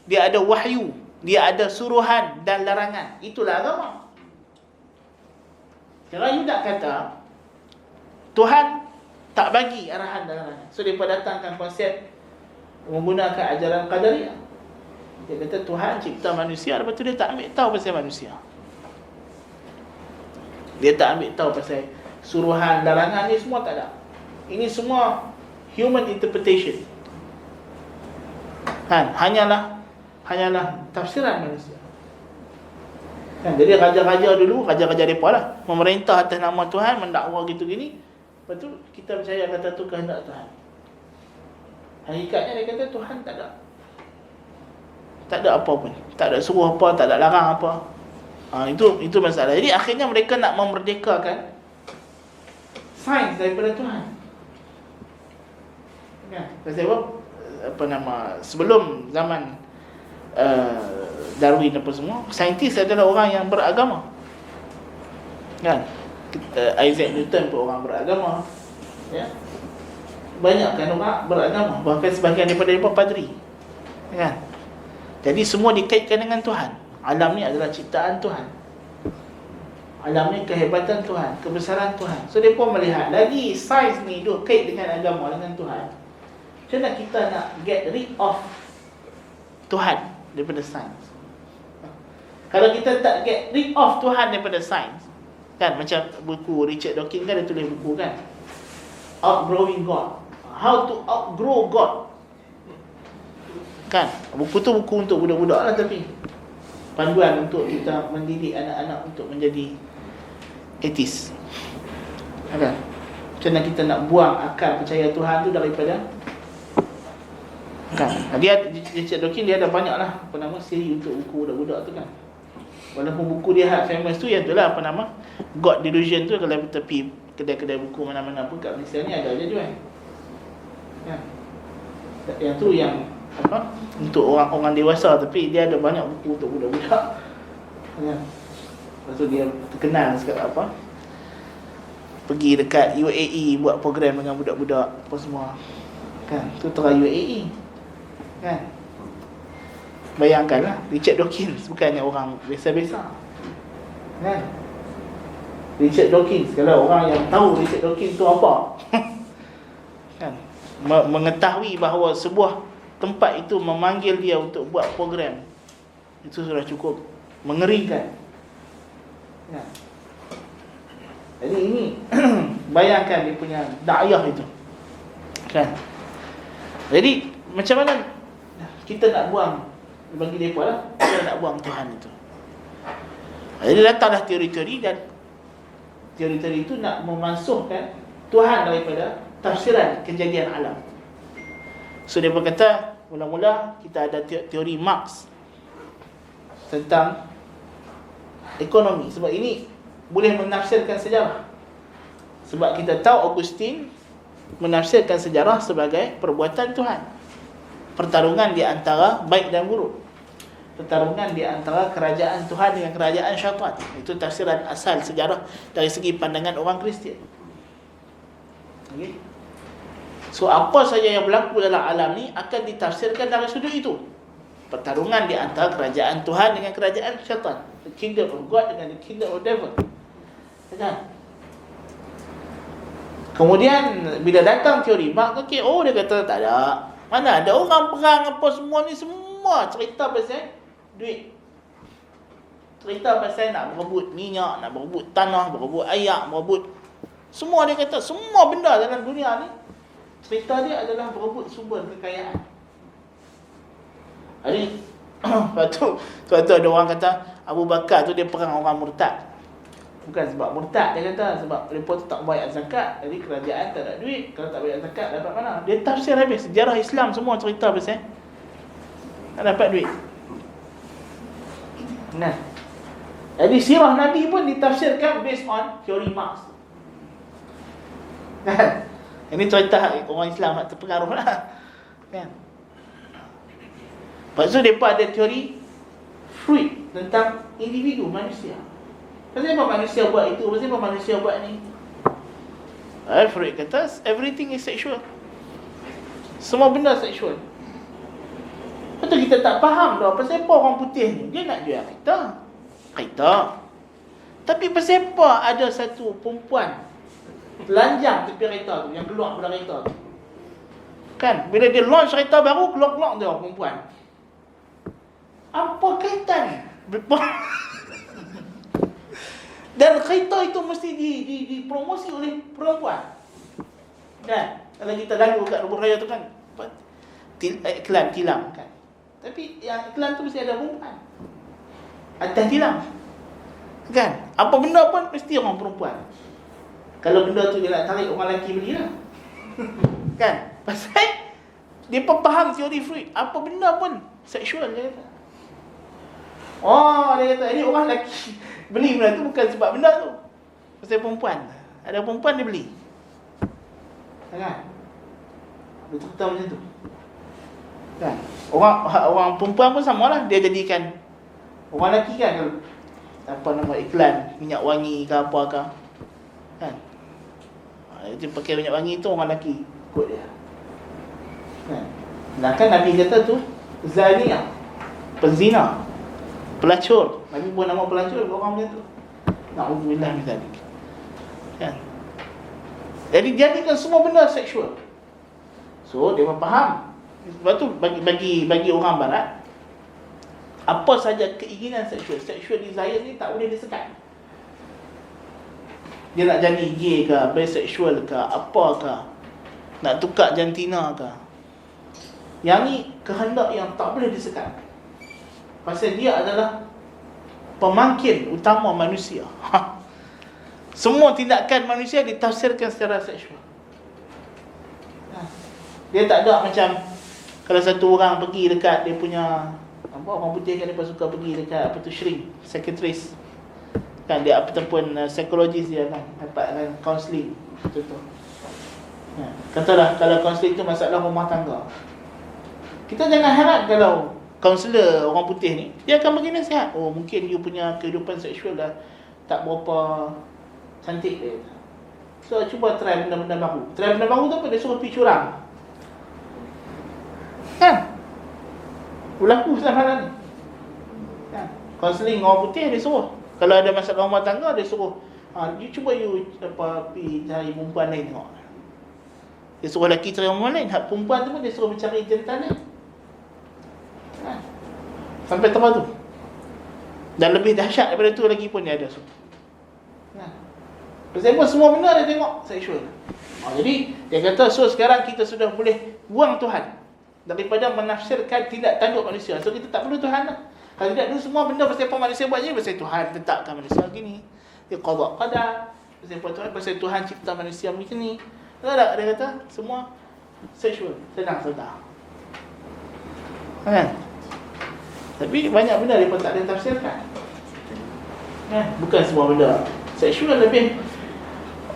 Dia ada wahyu, dia ada suruhan dan larangan. Itulah agama. Kalau you nak kata Tuhan tak bagi arahan dan larangan, so dia datangkan konsep menggunakan ajaran Qadariyah. Dia kata Tuhan cipta manusia, lepas tu dia tak ambil tahu pasal manusia. Dia tak ambil tahu pasal suruhan, larangan ni semua tak ada. Ini semua human interpretation. Kan? Hanyalah tafsiran manusia. Kan? Jadi raja-raja dulu, raja-raja mereka lah memerintah atas nama Tuhan, mendakwa gitu gini. Lepas tu kita percaya kata tu kehendak Tuhan. Hakikatnya dia kata Tuhan tak ada. Tak ada apa pun. Tak ada suruh apa, tak ada larang apa. Itu masalah. Jadi akhirnya mereka nak memerdekakan sains daripada Tuhan. Kan? Sebelum zaman Darwin apa semua, saintis adalah orang yang beragama. Kan? Isaac Newton pun orang beragama. Ya. Banyak kan orang beragama, bahkan sebahagian daripada mereka padri. Kan? Jadi semua dikaitkan dengan Tuhan. Alam ni adalah ciptaan Tuhan. Alam ni kehebatan Tuhan, kebesaran Tuhan. So dia pun melihat lagi sains ni duk kait dengan agama, dengan Tuhan. Macam mana kita nak get rid of Tuhan daripada sains? Kalau kita tak get rid of Tuhan daripada sains, kan, macam buku Richard Dawkins kan, dia tulis buku kan, Outgrowing God, How to Outgrow God. Kan, buku tu buku untuk budak-budak lah, tapi panduan untuk kita mendidik anak-anak untuk menjadi etis. Kan? Macam mana kita nak buang akal percaya Tuhan tu daripada, kan? Dia Richard Dawkins dia ada banyak lah siri untuk buku budak-budak tu kan. Walaupun buku dia famous tu, yang tu lah God Delusion tu, kalau kita pergi kedai-kedai buku mana-mana pun kat Malaysia ni ada je jual. Kan? Yang tu yang untuk orang dewasa, tapi dia ada banyak buku untuk budak-budak. Kan? Lepas tu dia terkenal sekarang pergi dekat UAE buat program dengan budak-budak apa semua. Kan? Tu tera UAE. Kan? Bayangkanlah, Richard Dawkins bukannya orang biasa-biasa. Kan? Richard Dawkins, kalau orang yang tahu Richard Dawkins tu apa, kan, mengetahui bahawa sebuah tempat itu memanggil dia untuk buat program, itu sudah cukup mengerikan. Kan? Jadi ini bayangkan dia punya dakwah itu. Kan? Jadi macam mana kita nak buang, bagi mereka lah, kita nak buang Tuhan itu. Jadi datanglah teori-teori, dan teori-teori itu nak memasukkan Tuhan daripada tafsiran kejadian alam. So dia berkata, mula-mula kita ada teori Marx tentang ekonomi. Sebab ini boleh menafsirkan sejarah. Sebab kita tahu Augustine menafsirkan sejarah sebagai perbuatan Tuhan. Pertarungan di antara baik dan buruk. Pertarungan di antara kerajaan Tuhan dengan kerajaan syaitan. Itu tafsiran asal sejarah dari segi pandangan orang Kristian. Okay. So apa saja yang berlaku dalam alam ni akan ditafsirkan dari sudut itu. Pertarungan di antara kerajaan Tuhan dengan kerajaan syaitan. The kingdom of God dengan the kingdom of devil. Kan? Kemudian bila datang teori Marx, okey, dia kata tak ada. Mana ada orang perang apa semua ni, semua cerita pasal duit. Cerita pasal nak berebut minyak, nak berebut tanah, berebut air, berebut. Semua dia kata, semua benda dalam dunia ni, cerita dia adalah berebut sumber kekayaan. Jadi, sebab tu ada orang kata, Abu Bakar tu dia perang orang murtad. Bukan sebab murtad, dia kata sebab mereka tu tak bayar zakat, jadi kerajaan tak ada duit. Kalau tak bayar zakat dapat mana? Dia tafsir habis sejarah Islam semua cerita pasal tak dapat duit. Nah, jadi sirah Nabi pun ditafsirkan based on teori Marx. Kan? Ini cerita orang Islam tak terpengaruh lah. Kan? Lepas tu mereka ada teori Freud tentang individu manusia. Pasal apa manusia buat itu? Pasal apa manusia buat ni? Freud kata everything is sexual. Semua benda seksual. Betul kita tak faham dah pasal apa orang putih ni dia nak jual kereta. Tapi pasal apa ada satu perempuan telanjang tepi kereta tu yang keluar dari kereta tu? Kan bila dia launch kereta baru keluar dia perempuan. Apa kaitan? Dan kereta itu mesti dipromosi oleh perempuan. Kan? Kalau kita lalu kat rumah raya tu kan iklan tilam kan. Tapi yang iklan tu mesti ada perempuan atas tilam. Kan? Apa benda pun mesti orang perempuan. Kalau benda tu dia nak tarik orang lelaki belilah. Kan? Pasal dia pun faham teori Freud. Apa benda pun seksual dia kata. Dia kata ini orang lelaki beli benda tu bukan sebab benda tu. Pasal perempuan. Ada perempuan dia beli. Kan? Dia cerita macam tu. Kan? Orang perempuan pun samalah. Dia jadikan orang lelaki kan kalau apa nama iklan minyak wangi ke apa ke. Kan? Dia pakai minyak wangi tu orang lelaki ikut dia. Kan? Sedangkan Nabi kata tu zaniah, penzina, pelacur. Nabi pun nama pelacur orang macam tu. Na'udzubillah min zalik. Kan? Jadi jadikan semua benda seksual. So dia faham. Sebab tu bagi orang barat, apa saja keinginan sexual desire ni tak boleh disekat. Dia nak jadi gay ke, bisexual ke, apa ke, nak tukar jantina ke. Yang ni kehendak yang tak boleh disekat. Pasal dia adalah pemangkin utama manusia. Semua tindakan manusia ditafsirkan secara seksual. Dia tak ada macam kalau satu orang pergi dekat dia punya apa, orang putih kan dia suka pergi dekat apa tu shrink, psychiatrist. Kan dia ataupun psikologis dia kan dapatkan counselling contoh. Katalah kalau counselling tu masalah rumah tangga. Kita jangan harap kalau kaunselor orang putih ni dia akan bagi nasihat. Mungkin you punya kehidupan seksual dah tak berapa cantik dia. So cuba try benda-benda baru. Try benda baru tu apa? Dia suruh pergi curang. Kan? Berlaku sama ni. Kan? Kaunseling orang putih dia suruh. Kalau ada masalah rumah tangga dia suruh you cuba pergi cari perempuan lain tengok. Dia suruh lelaki cari perempuan lain. Hak perempuan tu pun dia suruh mencari jantan lain. Kan? Sampai tempat tu. Dan lebih dahsyat daripada tu lagi pun dia ada. Kan? Pasal pun semua benda dia tengok seksual. Jadi dia kata so sekarang kita sudah boleh buang Tuhan daripada menafsirkan tindak tanduk manusia. So kita tak perlu Tuhan lah. Kalau tidak dulu semua benda pasal apa manusia buat je, pasal Tuhan tetapkan manusia gini. Dia qada qadar. Pasal apa Tuhan? Pasal Tuhan cipta manusia macam ni. Tak, dia kata semua seksual. Senang-senang. Kan? Tapi banyak benda dia pun tak ada tafsirkan. Bukan semua benda seksual. Lebih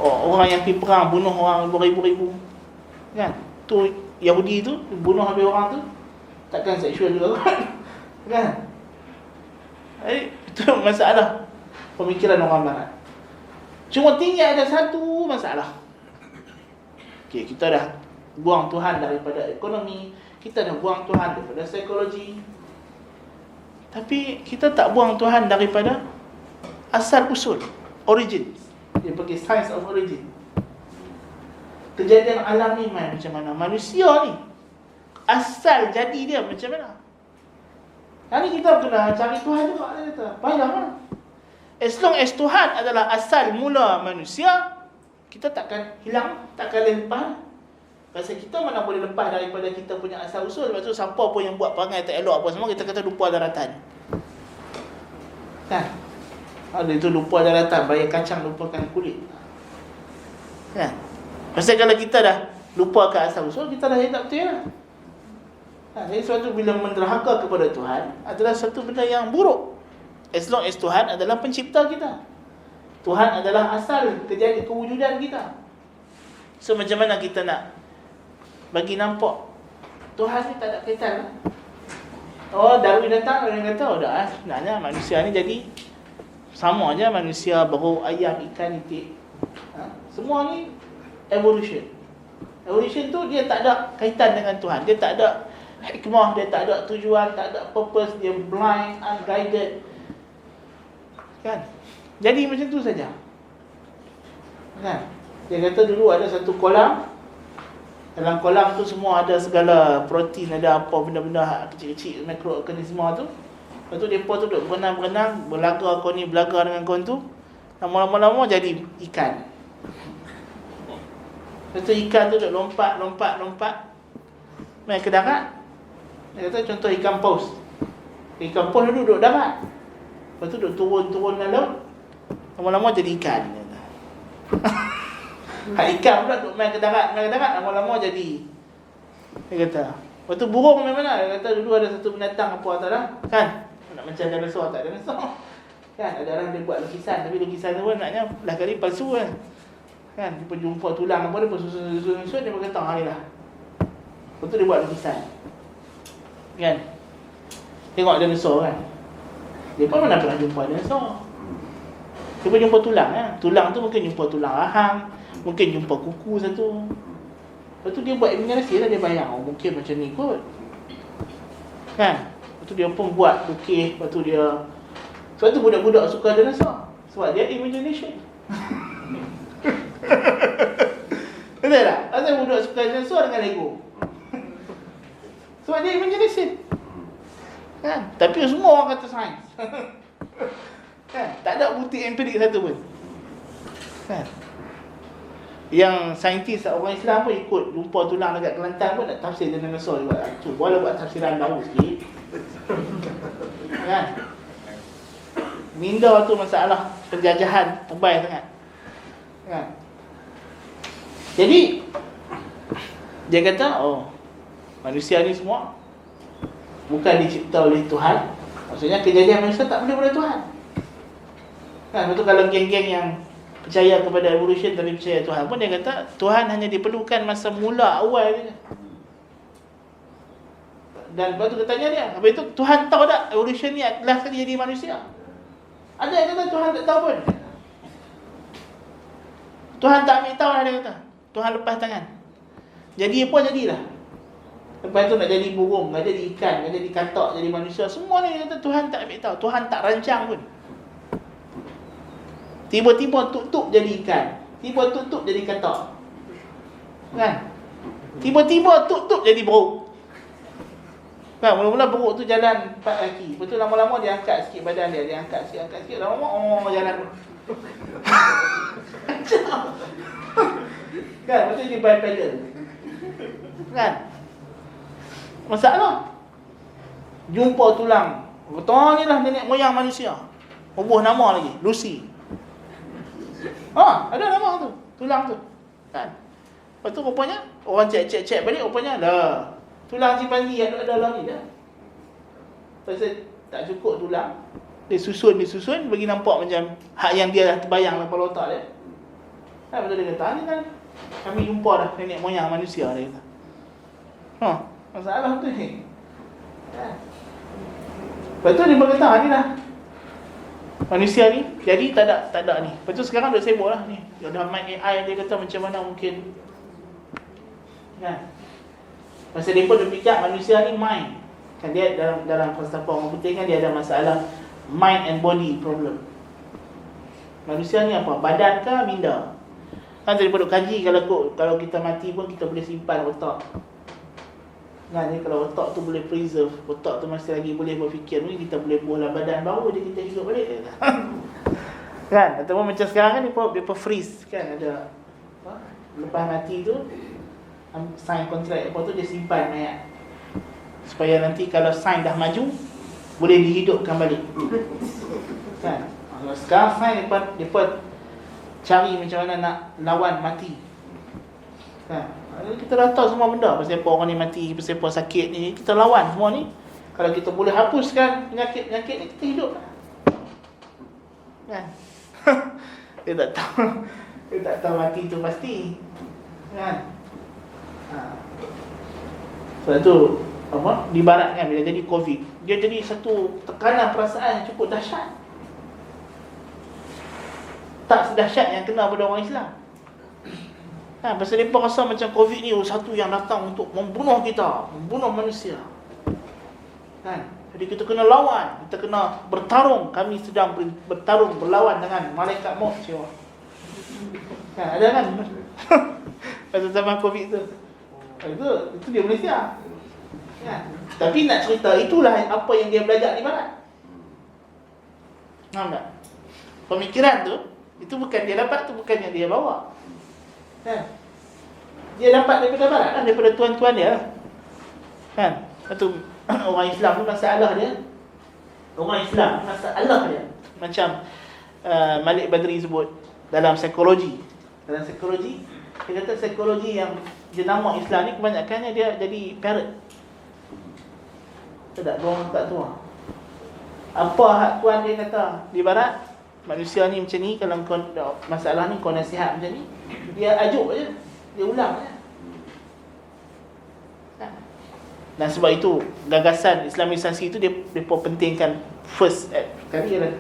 orang yang pergi perang bunuh orang beribu-ribu, kan? Tu Yahudi tu bunuh habis orang tu, takkan seksual juga kan? Itu masalah pemikiran orang barat. Cuma tinggal ada satu masalah. Okey, kita dah buang Tuhan daripada ekonomi, kita dah buang Tuhan daripada psikologi, tapi kita tak buang Tuhan daripada asal usul, origin. Dia pergi science of origin. Kejadian alam ni macam mana? Manusia ni asal jadi dia macam mana? Hari ni kita kena cari Tuhan juga, dia kata. Payahlah. As long as Tuhan adalah asal mula manusia, kita takkan hilang, takkan lepas. Pasal kita mana boleh lepas daripada kita punya asal usul. Lepas tu siapa pun yang buat perangai tak elok apa semua, kita kata lupa daratan. Kan? Ada itu lupa daratan, bayar kacang lupakan kulit. Kan? Pasal kalau kita dah lupa ke asal usul, kita dah tak betul lah. Jadi suatu bila menderhaka kepada Tuhan adalah satu benda yang buruk. As long as Tuhan adalah pencipta kita, Tuhan adalah asal kejadian kewujudan kita. So macam mana kita nak bagi nampak Tuhan ni tak ada kaitan lah. Oh, Darwin datang, Darwin kata, oh dah sebenarnya manusia ni jadi sama aja manusia, burung, ayam, ikan, itik. Semua ni evolution. Evolution tu dia tak ada kaitan dengan Tuhan. Dia tak ada hikmah, dia tak ada tujuan, tak ada purpose, dia blind, unguided. Kan? Jadi macam tu saja. Kan? Dia kata dulu ada satu kolam. Dalam kolam tu semua ada segala protein, ada apa benda-benda kecil-kecil, mikroorganisma tu. Lepas tu mereka tu duduk berenang-berenang, berlaga kau ni, berlaga dengan kau tu. Lama-lama jadi ikan. Lepas tu ikan tu duduk lompat. Main ke darat. Dia kata contoh ikan paus. Ikan paus duduk darat. Lepas tu duduk turun dalam laut. Lama-lama jadi ikan. Ikan pula duduk main ke darat. Lama-lama jadi. Dia kata. Lepas tu burung main mana? Dia kata dulu ada satu binatang apa tak lah. Kan? Nak macam dinosaur tak dinosaur. Kan? Ada orang dia buat lukisan. Tapi lukisan tu pun naknya belah kali palsu kan. Kan? Dia pun jumpa tulang apa dia pun susun. Dia pun kata ni lah. Lepas tu dia buat lukisan. Kan? Tengok dinosaur kan? Dia pun mana pernah jumpa dinosaur. Dia pun jumpa tulang kan? Tulang tu mungkin jumpa tulang rahang, mungkin jumpa kuku satu. Lepas tu dia buat imaginasi lah, dia bayang, oh mungkin macam ni kot. Kan? Lepas tu dia pun buat lukis. Lepas tu dia, sebab tu budak-budak suka dinosaur, sebab dia imagination. Betul tak? Asal budak suka dinosaur dengan Lego? Sebab dia imagination. Kan? Tapi semua orang kata sains. Kan? Tak ada bukti empirik satu pun. Kan? Yang saintis orang Islam pun ikut jumpa tulang dekat Kelantan pun nak tafsir dinosaur juga. Cubalah buat tafsiran baru sikit. Kan? Minda tu masalah penjajahan tebal sangat. Kan? Jadi dia kata, oh, manusia ni semua bukan dicipta oleh Tuhan. Maksudnya kejadian manusia tak boleh oleh Tuhan. Kan? Betul kalau geng-geng yang percaya kepada evolution tapi percaya Tuhan pun, dia kata Tuhan hanya diperlukan masa mula awal je. Dan lepas tu katanya dia, habis itu Tuhan tahu tak evolution ni adalah sekali jadi manusia? Ada yang kata Tuhan tak tahu pun. Tuhan tak ambil tahu lah, dia kata. Tuhan lepas tangan. Jadi apa jadilah. Lepas tu nak jadi burung, nak jadi ikan, nak jadi katak, jadi manusia, semua ni dia kata Tuhan tak ambil tahu. Tuhan tak rancang pun. Tiba-tiba tuk-tuk jadi ikan, tiba tuk-tuk jadi katak. Kan? Tiba-tiba tuk-tuk jadi buruk. Kan? Mula-mula buruk tu jalan 4 kaki. Lepas tu lama-lama dia angkat sikit badan dia. Dia angkat sikit. Lama-lama jalan. Kan? Lepas tu dia bipedal. Kan? Masalah. Jumpa tulang. Betul ni lah nenek moyang manusia. Ubah nama lagi, Lucy. Ada nama tu, tulang tu. Kan? Lepas tu rupanya orang cek balik, rupanya lah tulang cimpanzi yang ada dalam ni dah. Pasal tak cukup tulang, dia susun bagi nampak macam hak yang dia dah terbayang dalam kepala otak dia. Betul dia kata, ni kan kami jumpa dah nenek moyang manusia, dia kata. Masalah tu ni. Lepas tu dia berkata, ni dah manusia ni, jadi tak ada ni. Lepas tu sekarang dah sibuk lah ni. Dah main AI, dia kata macam mana mungkin. Kan? Masa dia pun fikir manusia ni mind. Kan dia dalam falsafah orang putih kan dia ada masalah mind and body problem. Manusia ni apa? Badan ke minda? Kan daripada kaji kalau kita mati pun kita boleh simpan otak. Kan jadi kalau otak tu boleh preserve, otak tu masih lagi boleh berfikir, ni kita boleh buatlah badan baru je kita hidup balik. Kan? Ataupun macam sekarang kan dia freeze kan, ada apa? Lepas mati tu sign kontrak apa tu dia simpan mayat. Supaya nanti kalau sign dah maju boleh dihidupkan balik. Kan? Kalau sekarang sign depa cari macam mana nak lawan mati. Kan? Kita dah tahu semua benda pasal apa orang ni mati, pasal apa sakit ni, kita lawan semua ni. Kalau kita boleh hapuskan penyakit ni, kita hidup. Kan? Dia tak tahu mati tu pasti. Kan? Sebab tu apa? Di barat kan bila jadi COVID, dia jadi satu tekanan perasaan yang cukup dahsyat. Tak sedahsyat yang kena pada orang Islam. Pasal mereka rasa macam COVID ni satu yang datang untuk membunuh kita, membunuh manusia. Kan? Jadi kita kena lawan, kita kena bertarung. Kami sedang bertarung, berlawan dengan malaikat maut siapa. Kan? Ada kan? Pasal zaman COVID tu. Itu dia Malaysia. Kan? Tapi nak cerita itulah apa yang dia belajar di barat. Faham tak? Pemikiran tu, itu bukan dia dapat, tu bukan yang dia bawa. Kan? Dia dapat daripada barat kan, daripada tuan-tuan dia. Kan? Itu orang Islam tu masalah dia. Orang Islam masalah dia. Macam Malik Badri sebut dalam psikologi. Dalam psikologi, dia kata psikologi yang jenama Islam ni kebanyakannya dia jadi parrot. Tak dorang tak tua. Apa hak tuan dia kata di barat, manusia ni macam ni, kalau kau masalah ni kau nasihat macam ni, dia ajuk je, dia ulang je. Dan sebab itu gagasan Islamisasi itu dia pentingkan first kali ialah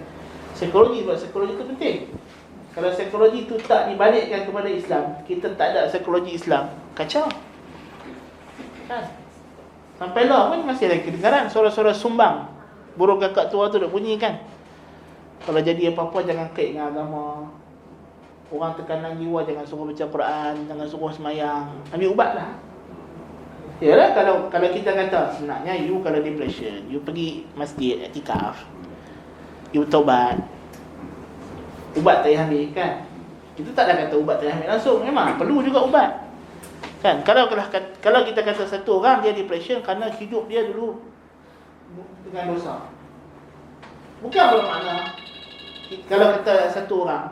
psikologi. Sebab psikologi itu penting. Kalau psikologi itu tak dibalikkan kepada Islam, kita tak ada psikologi Islam, kacau. Kan? Sampailah pun masih ada kedengaran suara-suara sumbang burung kakak tua tu dah bunyi kan. Kalau jadi apa-apa jangan kait dengan agama. Orang tekanan jiwa jangan suruh baca Quran, jangan suruh semayang. Ambil ubat lah. Yalah, kalau kita kata sebenarnya you kalau depression, you pergi masjid iktikaf, you taubat, ubat tak payah ambil kan. Kita tak ada kata ubat tak payah ambil langsung. Memang perlu juga ubat. Kan? Kalau kita kata satu orang dia depression kerana hidup dia dulu dengan dosa, bukan bermakna kalau kata satu orang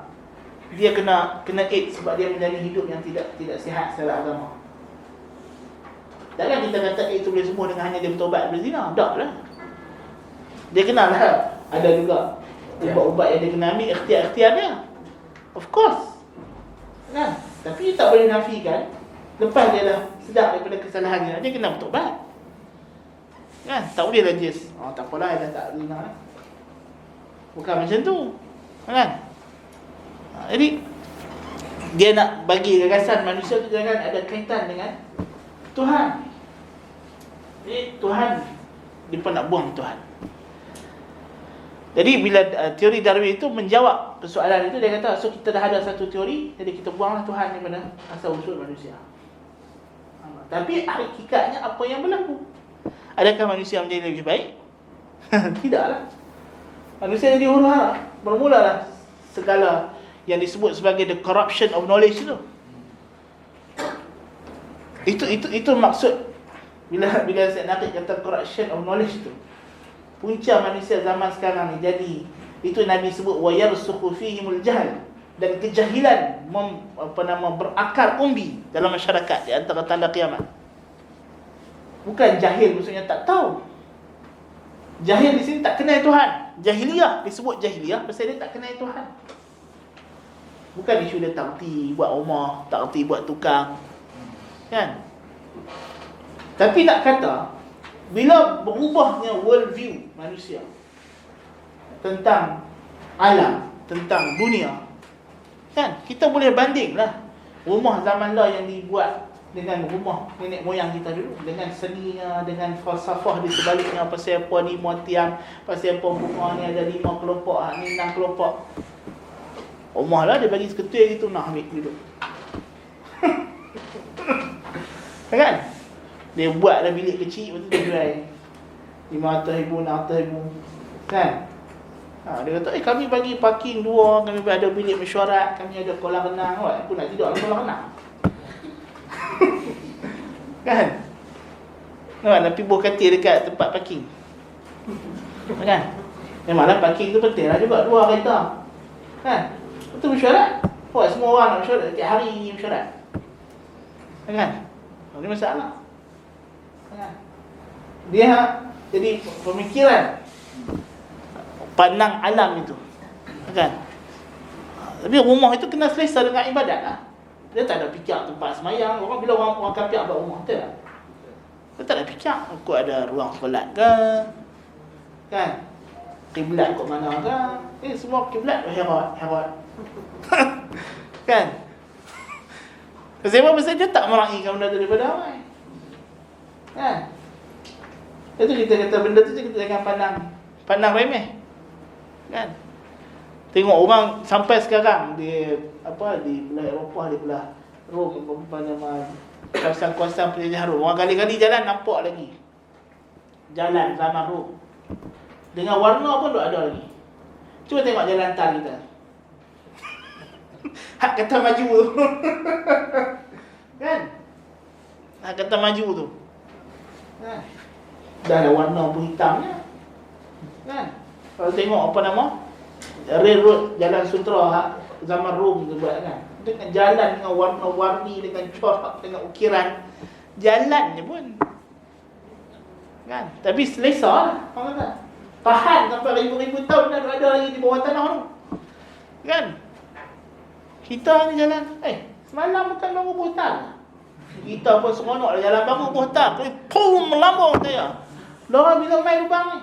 dia kena AIDS sebab dia menjalani hidup yang tidak sihat secara agama. Takkan kita kata AIDS tu boleh sembuh dengan hanya dia bertaubat berzina. Tak lah. Dia kenalah ada juga ubat-ubat yang dia kena ambil, ikhtiar-ikhtiar dia. Of course. Kan? Tapi tak boleh nafikan lepas dia dah sedar daripada kesalahannya, dia kena bertaubat. Kan? Tak boleh lah just tak apalah, dah tak zina lah. Bukan macam tu. Kan? Jadi dia nak bagi gagasan manusia tu jangan ada kaitan dengan Tuhan. Jadi Tuhan, dia pun nak buang Tuhan. Jadi bila teori Darwin itu menjawab persoalan itu, dia kata so kita dah ada satu teori, jadi kita buanglah Tuhan daripada asal usul manusia. Tapi hakikatnya apa yang berlaku? Adakah manusia menjadi lebih baik? Tidaklah. Manusia jadi huru-hara. Bermulalah segala yang disebut sebagai the corruption of knowledge itu. Itu maksud bila saya nak kata corruption of knowledge itu. Punca manusia zaman sekarang ni jadi itu Nabi sebut wa yarsukhu fihimul jahl, dan kejahilan berakar umbi dalam masyarakat di antara tanda kiamat. Bukan jahil maksudnya tak tahu. Jahil di sini tak kenal Tuhan. Jahiliyah disebut jahiliyah pasal dia tak kenal Tuhan. Bukan isu dia tak reti buat rumah, tak reti buat tukang. Kan? Tapi nak kata, bila berubahnya world view manusia tentang alam, tentang dunia, kan, kita boleh bandinglah rumah zaman dah yang dibuat dengan rumah nenek moyang kita dulu, dengan seninya, dengan falsafah di sebaliknya, pasal apa ni tiang, pasal apa bunga ni ada 5 kelompok, ni 6 kelompok. Rumah lah dia bagi seketul gitu, nak ambil duduk. Kan? Dia buatlah bilik kecil, lepas tu dia jual 500,000, 600,000. Kan? Dia kata, kami bagi parking 2, kami ada bilik mesyuarat, kami ada kolam renang. Aku nak tidur dalam kolam renang. Kan? Nak pergi buah katil dekat tempat parking. Kan? Memanglah parking tu penting lah juga, 2 kereta. Kan? Betul mesyuarat. Semua orang nak mesyuarat, setiap hari ni mesyuarat. Kan? Ini masalah. Kan? Dia jadi pemikiran pandang alam itu. Kan? Tapi rumah itu kena selesa dengan ibadat lah. Dia tak ada fikir tempat semayang. Bila orang kafir buat rumah, betul tak? Dia tak ada fikir. Aku ada ruang solat ke? Kan? Kiblat kat mana ke? Semua kiblat herat. Kan? Sebab pasal dia tak meraihkan benda tu daripada ramai. Kan? Itu kita kata benda tu kita jangan pandang remeh. Kan? Tengok orang sampai sekarang di belah Eropah, di belah Rom, kawasan penjajah Rom. Orang kali-kali jalan nampak lagi jalan zaman Rom. Dengan warna pun ada lagi. Cuba tengok jalan tal kita. Hak kata maju tu. Kan? Hak kata maju tu. Kan? Dah ada warna pun hitamnya. Kan? Kalau tengok railroad Jalan Sutra zaman Rom tu buat kan. Dengan jalan dengan warna-warni, dengan corak, dengan ukiran. Jalan je pun. Kan? Tapi selesa lah. Orang kata. Tahan sampai ribu-ribu tahun dah ada lagi di bawah tanah tu. Kan? Kita ni jalan. Semalam bukan bangun bohtal. Kita pun seronok lah jalan bangun bohtal. Pum melambung saya. Diorang bila main lubang ni.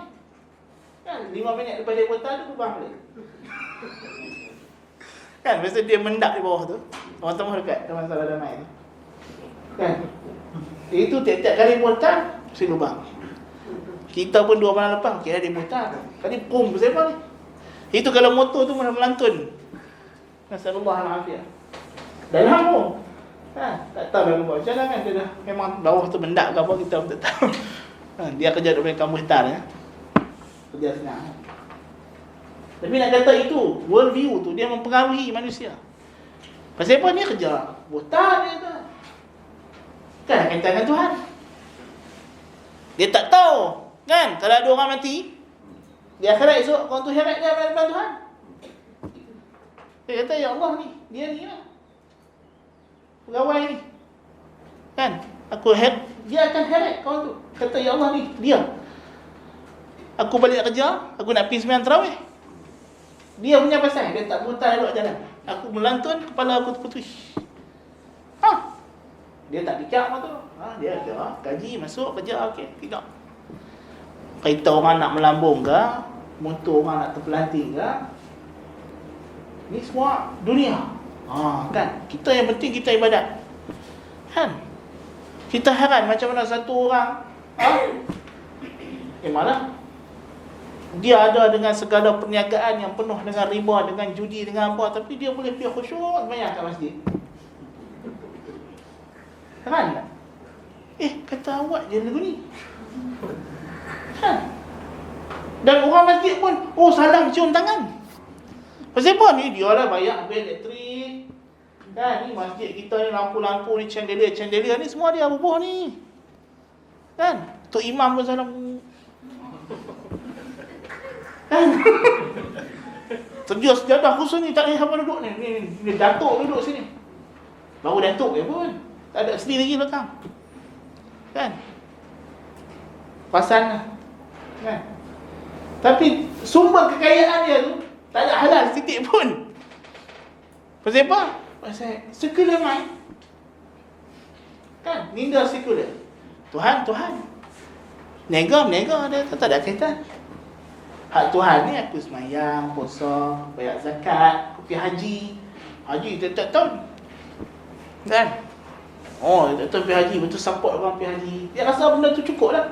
Kan? 5 minit lepas dia bohtal tu lubang balik. Kan? Biasa dia mendak di bawah tu. Orang tengah dekat dalam salah damai tu. Kan? Itu tiap-tiap kali bohtal, mesti lubang. Kita pun 2 malam lepas, kira dia bohtal. Kali pum, siapa ni? Itu kalau motor tu mana melantun. Nasallallahu alaihi. Dalam tu. Tak tahu dia buat macam mana kan. Dia dah memang bawah tu mendak ke apa, kita pun tak tahu. Dia kerja dekat kampung hitam ya. Kerja senang. Tapi nak kata itu, world view tu dia mempengaruhi manusia. Pasal apa dia kerja? Bohtal dia tu. Kan kaitan dengan Tuhan. Dia tak tahu. Kan? Kalau ada orang mati, di akhirat esok, orang tu heret dia pada Tuhan. Dia kata, ya Allah ni, dia ni lah. Pegawai ni. Kan? Dia akan heret kawan tu. Kata, ya Allah ni, dia. Aku balik kerja, aku nak pergi sembahyang tarawih. Dia punya pasal, dia tak buta elok jalan. Aku melantun, kepala aku terputus. Dia tak fikir apa tu. Dia gaji, masuk, kerja, okey. Tidak. Kereta orang nak melambung ke, motor orang nak terpelanting ke, ni semua dunia. Kan? Kita yang penting kita ibadat. Kan? Kita heran macam mana satu orang malah dia ada dengan segala perniagaan yang penuh dengan riba, dengan judi, dengan apa, tapi dia boleh pergi khusyuk sembahyang kat masjid. Kan? Kata awak je lagu ni. Kan? Dan orang masjid pun salam cium tangan. Pasal apa ni? Dia lah bayar bil elektrik. Kan? Ni masjid kita ni lampu-lampu ni, chandelier ni semua dia bubuh ni. Kan? Tok imam pun salam. Kan? Sedia sejadah khusus ni, tak ada siapa duduk ni. Ni datuk duduk sini. Baru datuk je pun. Tak ada sendiri lagi belakang. Kan? Pasan lah. Kan? Tapi sumber kekayaan dia tu tak ada halal titik pun. Pasal apa? Pasal sekular mind. Kan? Minda sekular. Tuhan, Tuhan. Nega dia tak ada kaitan. Hak Tuhan ni aku semayang, puasa, bayar zakat, aku pergi haji. Haji tak tahu. Kan? Oh, dia tak tahu pergi haji, betul support orang pergi haji. Dia rasa benda tu cukup lah.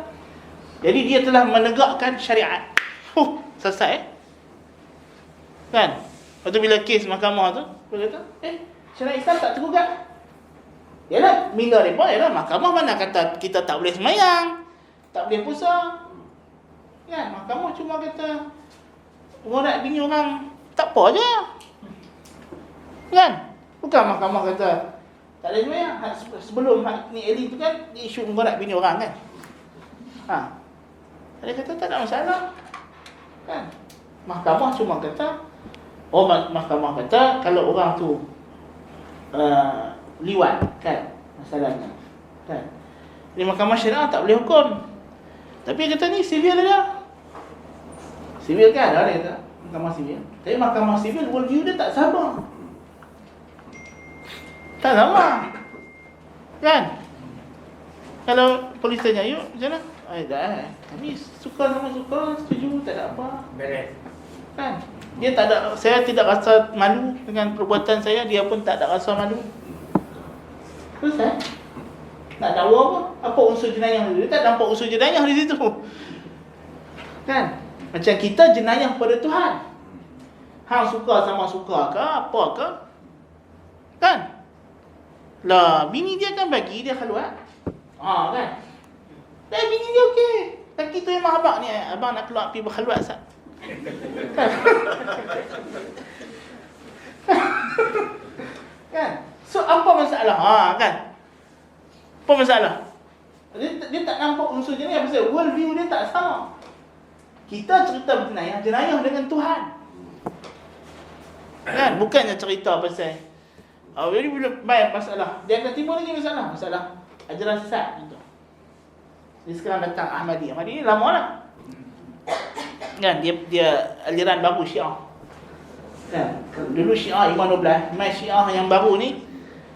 Jadi dia telah menegakkan syariat. Selesai. Kan? Lepas tu bila kes mahkamah tu, dia kata, syariat Islam tak tergugat. Yalah, minda mereka, yalah, mahkamah mana kata kita tak boleh semayang, tak boleh puasa. Kan? Mahkamah cuma kata orang bini orang tak apa je. Kan? Bukan mahkamah kata tak boleh semayang. Sebelum ni Eli tu kan isu orang bini orang kan. Dia kata tak ada masalah. Kan? Mahkamah cuma kata mahkamah kata kalau orang tu liwat kan masalahnya. Kan? Ni mahkamah syariah tak boleh hukum. Tapi kata ni sivil dia. Sivil kan ada dia kata, mahkamah sivil. Tapi mahkamah sivil worldview dia tak sama. Tak sama. Kan? Kalau polis tanya, yuk macam mana? Dah. Kami suka sama suka, setuju, tak ada apa. Beres. Kan? Dia tak ada, saya tidak rasa malu dengan perbuatan saya, dia pun tak ada rasa malu. Terus nak dakwa apa? Apa unsur jenayah dia? Dia tak nampak unsur jenayah di situ. Kan? Macam kita jenayah pada Tuhan. Hang suka sama suka ke apa ke? Kan? Lah, bini dia kan bagi dia khaluat. Kan? Dah bini dia okey. Laki tu memang abang ni, abang nak keluar pergi berkhaluat sat. Kan? Kan? So apa masalah? Kan? Apa masalah? Dia tak nampak unsur jenayah pasal world view dia tak sama. Kita cerita jenayah dengan Tuhan. Kan? Bukannya cerita pasal jadi bila baik masalah, dia akan timbul lagi masalah ajaran sesat gitu. Dia sekarang datang Ahmadi ni lama lah. Kan? Dia aliran baru Syiah. Kan? Dulu Syiah Imam 12, mai Syiah yang baru ni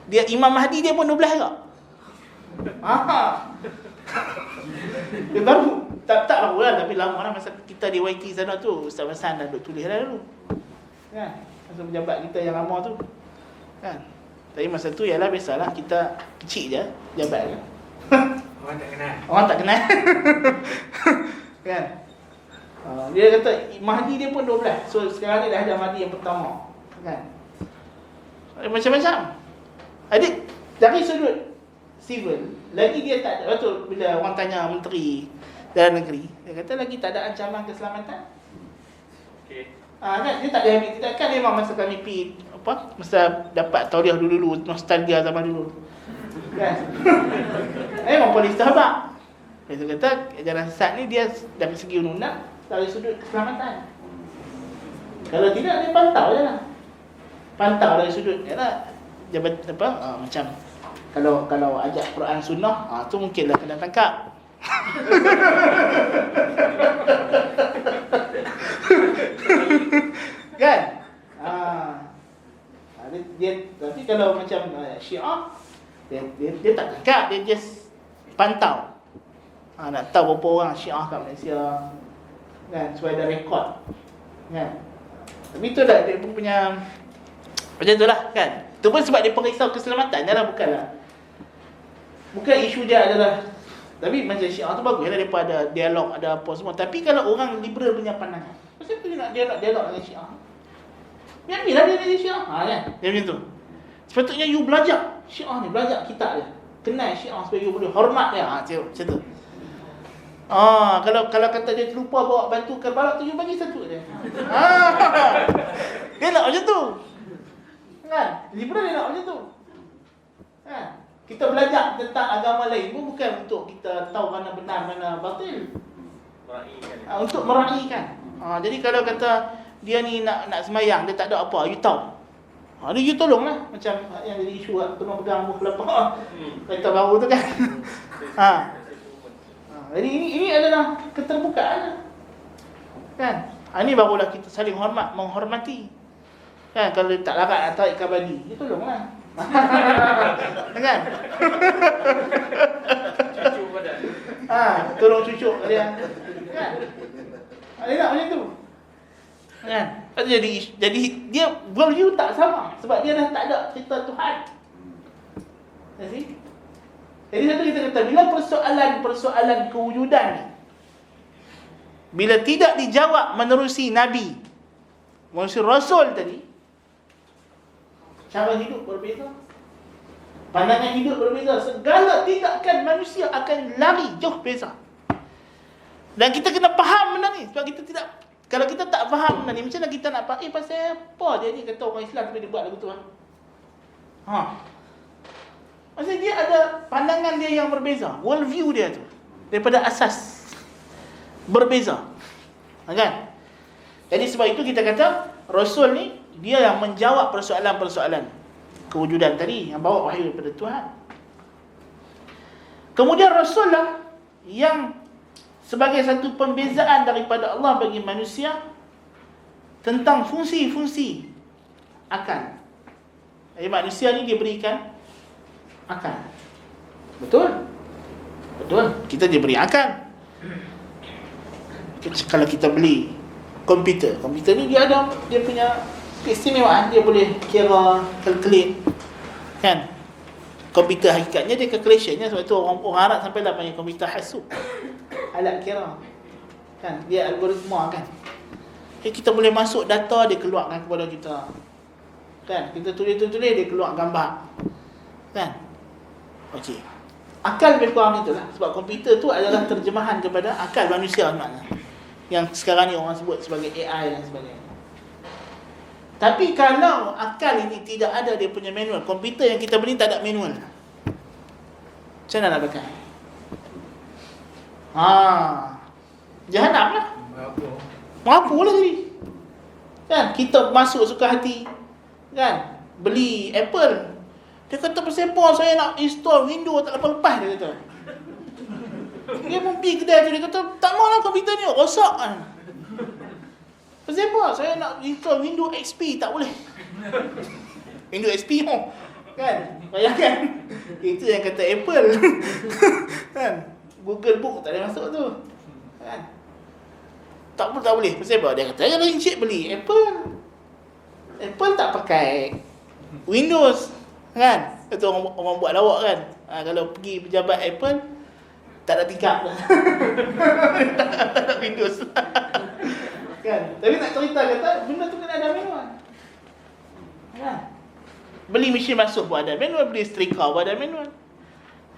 dia Imam Mahdi dia pun 12 juga. Dia baru tak baru lah, tapi lama lah masa kita di YT sana tu Ustaz Hasan dah duk tulis dah dulu. Kan? Masa pejabat kita yang lama tu. Kan? Tapi masa tu ialah biasalah kita kecil je jabat kan. Orang tak kenal. Kan? Dia kata Mahdi dia pun 12. So sekarang ni dah ada Mahdi yang pertama. Kan? Macam-macam. Adik dari sudut civil lagi dia tak ada. Betul bila orang tanya menteri dalam negeri, dia kata lagi tak ada ancaman keselamatan. Okey. Kan dia tak ada habit tidak kan memang masa kami pergi masa dapat tauliah dulu nostalgia zaman dulu. Kan? Memang polis sahabat. Dia kata ajaran sesat ni dia dari segi undang-undang dari sudut keselamatan. Kalau tidak dia pantau je lah. Pantau dari sudut yalah jabat macam kalau ajak Quran sunnah tu mungkinlah kena tangkap. Kan? Dia tapi kalau macam Syiah dia tak tangkap, dia just pantau. Nak tahu berapa orang Syiah kat Malaysia. Kan? Supaya ada rekod. Kan? Tapi tu dah dia punya macam itulah kan. Tu pun sebab dia perisau keselamatan je lah, bukan isu dia adalah. Tapi macam Syiah tu bagus lah, mereka ada dialog, ada apa semua. Tapi kalau orang liberal punya pandangan, kenapa dia nak dialog dengan Syiah? Biarlah dia jadi Syiah. Kan? Dia macam tu. Sepatutnya you belajar Syiah ni, belajar kitab dia. Kenal Syiah supaya you boleh hormat dia. Macam tu. Kalau kata dia terlupa bawa batu Karbala tu, you bagi satu dia. Dia nak macam tu. Kan? Liberal dia nak macam tu. Kan? Kita belajar tentang agama lain pun bukan untuk kita tahu mana benar, mana batil. Meraihkan. Untuk meraihkan. Jadi kalau kata dia ni nak semayang, dia tak ada apa, you tahu. Dia you tolonglah. Macam yang jadi isu kena pegang buah kelapa. Kereta baru tu kan. Jadi ini adalah keterbukaan. Kan? Ini barulah kita saling menghormati. Kan kalau dia tak larat nak tarik kabadi, dia tolonglah. Kan? Cucu pada. Tolong cucuk dia. Kan? Dia nak macam tu. Kan? Jadi dia worldview tak sama sebab dia dah tak ada cerita Tuhan. Jadi satu kita kata bila persoalan kewujudan ni bila tidak dijawab menerusi Nabi, menerusi Rasul tadi, cara hidup berbeza, pandangan hidup berbeza, segala tindakan manusia akan lari jauh beza. Dan kita kena faham benda ni. Sebab kita tidak, kalau kita tak faham benda ni, macam mana kita nak faham, pasal apa dia ni kata orang Islam tapi dia buat lagu tu Maksudnya dia ada pandangan dia yang berbeza, worldview dia tu daripada asas berbeza. Kan? Jadi sebab itu kita kata Rasul ni dia yang menjawab persoalan-persoalan kewujudan tadi, yang bawa wahyu daripada Tuhan. Kemudian Rasul lah yang sebagai satu pembezaan daripada Allah bagi manusia tentang fungsi-fungsi akal. Jadi manusia ni diberikan akal. Betul? Betul. Kita diberi akal. Kalau kita beli komputer ni dia ada dia punya keistimewaan, dia boleh kira, calculate. Kan? Komputer hakikatnya dia calculationnya, sebab itu orang Arab sampai dah panggil komputer hasub. Alat kira. Kan? Dia algoritma kan. Kita boleh masuk data, dia keluarkan kepada kita. Kan? Kita tulis dia keluar gambar. Kan? Okey. Akal lebih kurang itulah. Sebab komputer tu adalah terjemahan kepada akal manusia maknanya. Yang sekarang ni orang sebut sebagai AI dan sebagainya. Tapi kalau akal ini tidak ada dia punya manual, komputer yang kita beli tak ada manual, macam mana nak pakai? Jahanam lah. Mampu lah jadi. Kan? Kita masuk suka hati. Kan? Beli Apple. Dia kata pasal apa saya nak install Windows tak lepas-lepas, dia kata. Dia pun pergi kedai tu, dia kata tak maulah komputer ni rosak kan. Pasal apa saya nak install Windows XP tak boleh. Windows XP kan? Bayangkan. Itu yang kata Apple. Kan? Google Book tak boleh masuk tu. Kan? Tak boleh. Pasal apa? Dia kata kalau encik beli Apple tak pakai Windows. Kan? Itu orang buat lawak kan. Kalau pergi pejabat Apple tak ada tingkap lah. Tak ada Windows. Kan? Tapi nak cerita kata benda tu kena ada manual. Kan? Beli mesin basuh pun ada manual, beli setrika pun ada manual.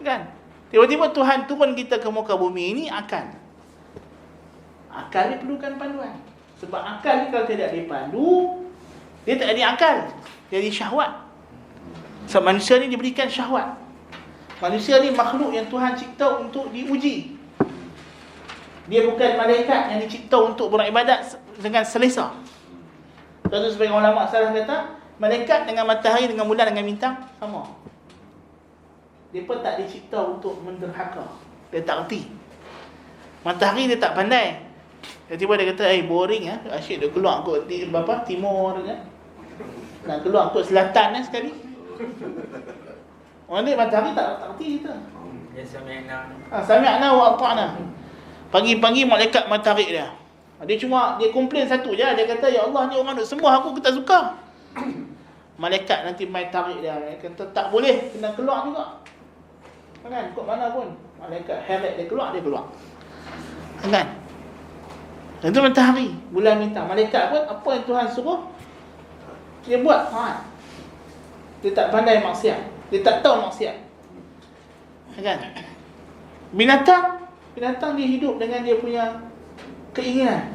Kan? Tiba-tiba Tuhan turun kita ke muka bumi ini akal. Akal ni perlukan panduan. Sebab akal ni kalau tidak dipandu, dia tak jadi akal, jadi syahwat. Sebab manusia ni diberikan syahwat. Manusia ni makhluk yang Tuhan cipta untuk diuji. Dia bukan malaikat yang dicipta untuk beribadat dengan selesa. Contoh sebagai ulama salaf kata, malaikat dengan matahari, dengan bulan, dengan bintang sama. Dia pun tak dicipta untuk menderhaka. Dia tak erti. Matahari dia tak pandai. Tiba-tiba dia kata, boring asyik dia keluar kot timur kan. Nak keluar kot selatan sekali. Orang ni matahari tak erti kita. Ya sami'na. Sami'na wa ata'na. Pagi-pagi malaikat matarik dia. Dia komplain satu je. Dia kata, ya Allah ni orang duk sembah aku tak suka. Malaikat nanti main tarik dia. Dia kata tak boleh, kena keluar juga. Kan? Kok mana pun. Malaikat heret dia keluar. Kan? Itu matahari, bulan, bintang. Malaikat pun apa yang Tuhan suruh dia buat. Dia tak pandai maksiat. Dia tak tahu maksiat. Kan? Binatang dia hidup dengan dia punya keinginan.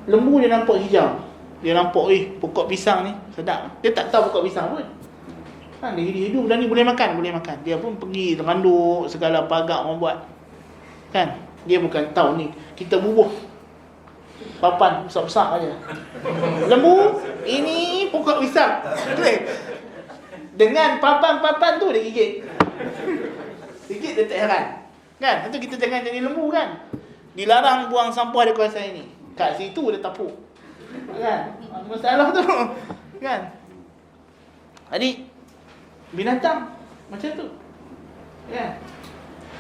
Lembu dia nampak hijau. Dia nampak pokok pisang ni sedap. Dia tak tahu pokok pisang pun. Kan dia hidup dan ni boleh makan. Dia pun pergi teranduk segala pagak orang buat. Kan? Dia bukan tahu ni kita bubuh papan besar-besar aja. Lembu ini pokok pisang. Dengan papan-papan tu dia gigit. Gigit dia tak heran. Kan? Tentu kita jangan jadi lembu kan. Dilarang buang sampah di kawasan ini. Kat situ dia tapuk. Kan? Masalah tu. Kan? Jadi binatang macam tu. Kan?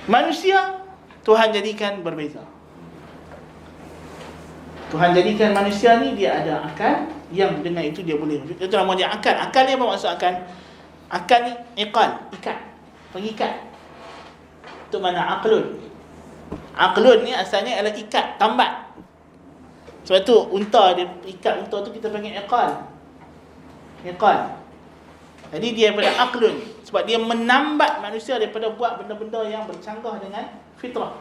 Manusia Tuhan jadikan berbeza. Tuhan jadikan manusia ni dia ada akal yang dengan itu dia boleh. Itu nama dia akal. Akal ni apa maksud akal? Akal ni iqal, ikat, pengikat. Itu mana aqlun. Aqlun ni asalnya adalah ikat, tambat. Sebab tu unta dia ikat unta tu kita panggil iqal. Iqal. Jadi dia daripada aqlun sebab dia menambat manusia daripada buat benda-benda yang bercanggah dengan fitrah.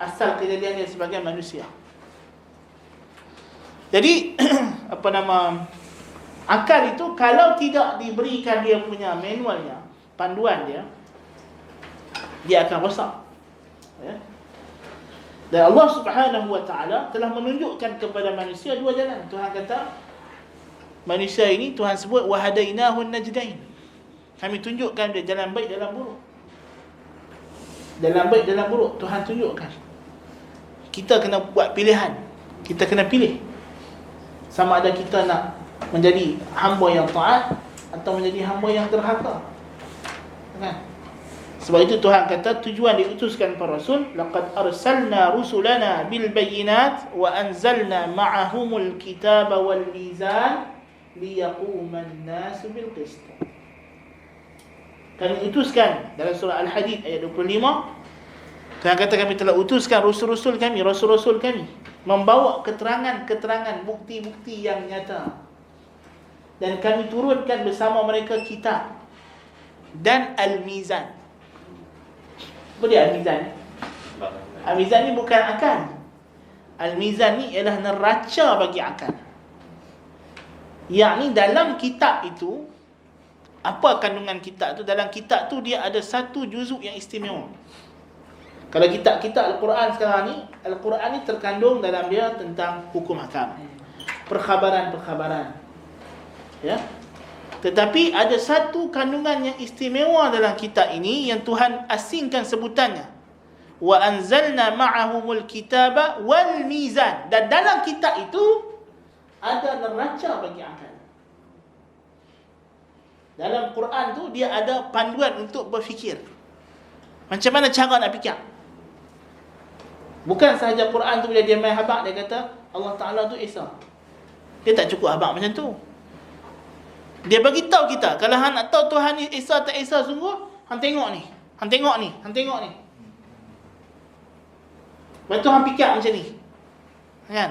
Asal kejadian dia sebagai manusia. Jadi apa nama akal itu kalau tidak diberikan dia punya manualnya, panduan dia akan rosak. Ya. Dan Allah Subhanahu wa taala telah menunjukkan kepada manusia dua jalan. Tuhan kata manusia ini Tuhan sebut wahadainahu najdain. Kami tunjukkan dia jalan baik dalam buruk. Jalan baik dalam buruk Tuhan tunjukkan. Kita kena buat pilihan. Kita kena pilih. Sama ada kita nak menjadi hamba yang taat atau menjadi hamba yang derhaka. Kan? Sebab itu Tuhan kata tujuan diutuskan para rasul, laqad arsalna rusulana bil bayyinat wa anzalna ma'ahumul kitaba wal mizan liyaquman nasu bil qist. Kami utuskan dalam surah Al-Hadid ayat 25. Tuhan kata kami telah utuskan rasul-rasul kami membawa keterangan-keterangan, bukti-bukti yang nyata. Dan kami turunkan bersama mereka kitab dan Al-Mizan. Apa dia Al-Mizan? Al-Mizan ni bukan akal. Al-Mizan ni ialah neraca bagi akal. Yang ni dalam kitab itu, apa kandungan kitab tu? Dalam kitab tu dia ada satu juzuk yang istimewa. Kalau kitab-kitab Al-Quran sekarang ni, Al-Quran ni terkandung dalam dia tentang hukum hakam, perkhabaran-perkhabaran. Ya. Tetapi ada satu kandungan yang istimewa dalam kitab ini yang Tuhan asingkan sebutannya. Wa anzalna ma'ahumul kitaba wal mizan. Dan dalam kitab itu ada neraca bagi akal. Dalam Quran tu dia ada panduan untuk berfikir. Macam mana cara nak fikir? Bukan sahaja Quran tu bila dia main habaq dia kata Allah Ta'ala tu Esa. Dia tak cukup habaq macam tu. Dia bagi tahu kita kalau hang nak tahu Tuhan ni Esa tak Esa sungguh, hang tengok ni. Hang tengok ni, hang tengok ni. Lepas tu hang fikir macam ni. Kan?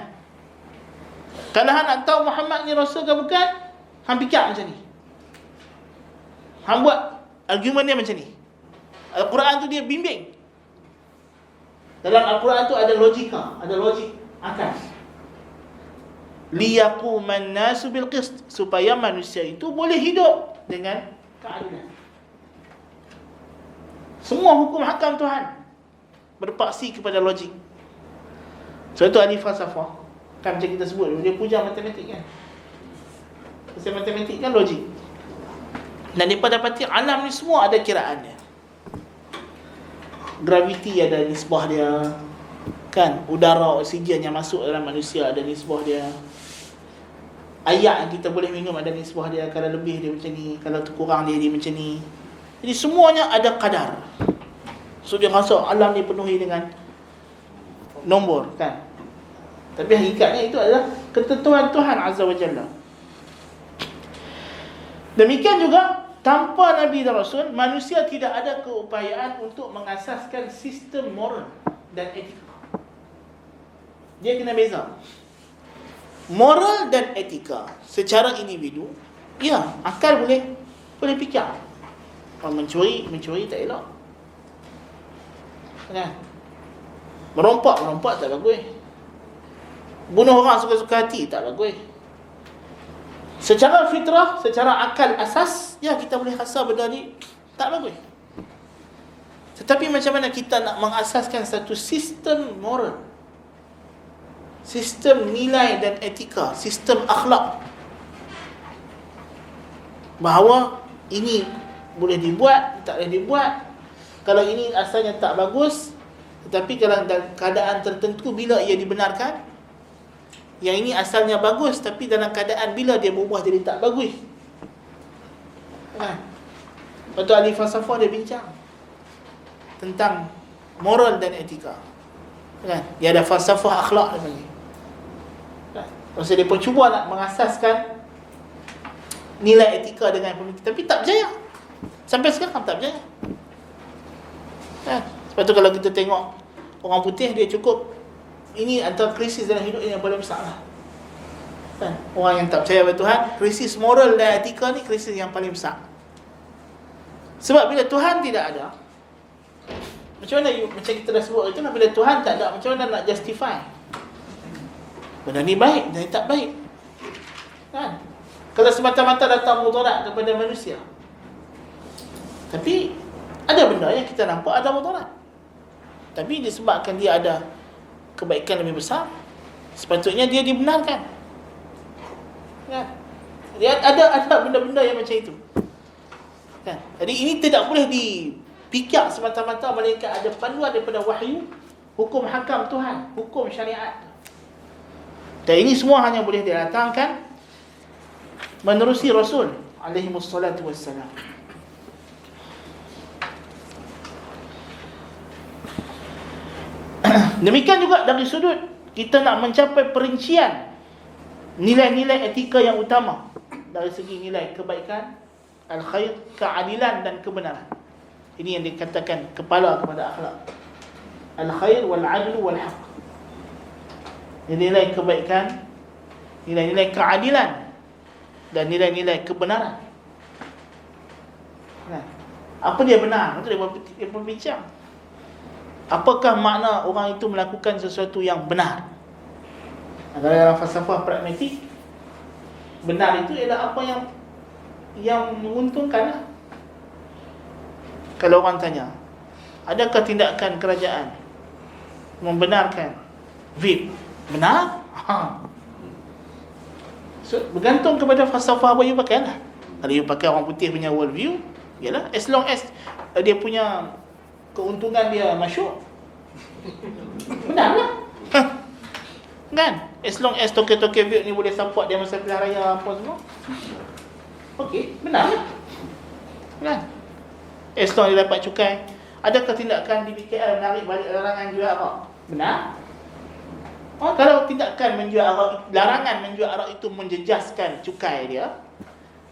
Kalau hang nak tahu Muhammad ni rasul ke bukan, hang fikir macam ni. Hang buat argument dia macam ni. Al-Quran tu dia bimbing. Dalam Al-Quran tu ada logika, ada logik akal. Liyaquman nasu bil qist, supaya manusia itu boleh hidup dengan keadilan. Semua hukum hakam Tuhan berpaksi kepada logik. Sebab tu ahli falsafah kan macam kita sebut dia puja matematik kan. Pasal matematik kan logik. Dan dia dapati alam ni semua ada kiraannya. Graviti ada nisbah dia. Kan, udara, oksigen yang masuk dalam manusia ada nisbah dia. Air yang kita boleh minum ada nisbah dia. Kalau lebih dia macam ni, kalau kurang dia macam ni. Jadi semuanya ada kadar. So dia rasa alam ni penuhi dengan nombor kan. Tapi hakikatnya itu adalah ketentuan Tuhan Azza wa Jalla. Demikian juga tanpa Nabi dan Rasul, manusia tidak ada keupayaan untuk mengasaskan sistem moral dan etika. Dia kena beza. Moral dan etika secara individu, ya, akal boleh fikir. Kalau mencuri tak elok. Kan? Merompak tak bagus. Bunuh orang suka-suka hati tak bagus. Secara fitrah, secara akal asas, ya kita boleh rasa benda ni tak bagus. Tetapi macam mana kita nak mengasaskan satu sistem moral, sistem nilai dan etika, sistem akhlak, bahawa ini boleh dibuat, tak boleh dibuat. Kalau ini asalnya tak bagus, tetapi kalau dalam keadaan tertentu bila ia dibenarkan, Yang ini asalnya bagus, tapi dalam keadaan bila dia berubah jadi tak bagus. Kan? Lepas tu ahli falsafah dia bincang tentang moral dan etika. Kan? Dia ada falsafah akhlak dia panggil. Kan? Maksud dia pun cuba nak mengasaskan nilai etika dengan pemikiran, tapi tak berjaya. Sampai sekarang tak berjaya. Kan? Sebab tu kalau kita tengok orang putih, dia cukup, ini antara krisis dalam hidup ini yang paling besar lah. Kan? Orang yang tak percaya pada Tuhan, krisis moral dan etika ni krisis yang paling besar. Sebab bila Tuhan tidak ada, macam mana macam kita dah sebut itu, bila Tuhan tak ada, macam mana nak justify benda ni baik, benda ni tak baik. Kan? Kalau semata-mata datang mudarat kepada manusia, tapi ada benda yang kita nampak ada mudarat, tapi disebabkan dia ada kebaikan lebih besar, sepatutnya dia dibenarkan. Kan? Dia ada benda-benda yang macam itu. Kan? Jadi ini tidak boleh dipikir semata-mata, melainkan ada panduan daripada wahyu, hukum hakam Tuhan, hukum syariat. Dan ini semua hanya boleh didatangkan menerusi Rasul alaihi wassalatu wassalam. Demikian juga dari sudut kita nak mencapai perincian nilai-nilai etika yang utama dari segi nilai kebaikan, al-khair, keadilan dan kebenaran. Ini yang dikatakan kepala kepada akhlak. Al-khair wal-adlu wal-haq. Nilai kebaikan, nilai-nilai keadilan dan nilai-nilai kebenaran. Nah, apa dia benar? Itu dia berbincang. Apakah makna orang itu melakukan sesuatu yang benar? Kalau dalam falsafah pragmatik, benar itu ialah apa yang menguntungkan lah. Kalau orang tanya, adakah tindakan kerajaan membenarkan vape? Benar? So, bergantung kepada falsafah apa you pakai lah. Kalau you pakai orang putih punya world view, yalah, as long as dia punya keuntungan dia masuk, benar lah. Kan? As long as token-token vape ni boleh support dia masa pilihan raya apa semua, okey, benar lah. Kan? As long dia dapat cukai. Adakah tindakan di BKL menarik balik larangan jual arak? Benar? Kalau tindakan menjual arak, larangan menjual arak itu menjejaskan cukai dia,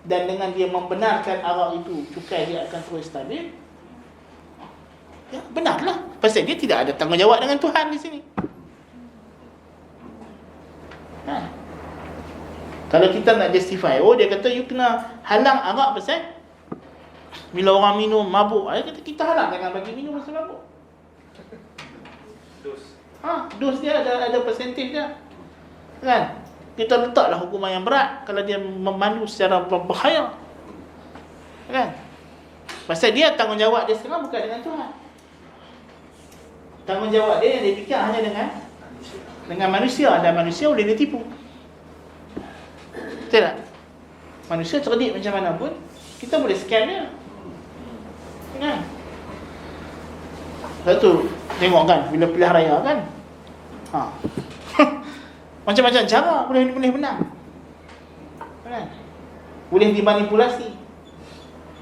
dan dengan dia membenarkan arak itu, cukai dia akan terus stabil, ya, benarlah. Pasal dia tidak ada tanggungjawab dengan Tuhan di sini. Kalau kita nak justify, dia kata you kena halang arak pasal bila orang minum mabuk. Dia kata kita halang, jangan bagi minum pasal mabuk. Dos dia ada persentif dia. Kan? Kita letaklah hukuman yang berat kalau dia memandu secara berbahaya. Kan? Pasal dia tanggungjawab dia sekarang bukan dengan Tuhan. Tanggungjawab dia yang dia fikir hanya dengan manusia, dan manusia boleh ditipu. Betul tak? Manusia cerdik macam mana pun, kita boleh scam dia. Kan? Lepas tu tengok kan, bila pilihan raya kan, macam-macam cara boleh menang. Kan? Boleh dimanipulasi.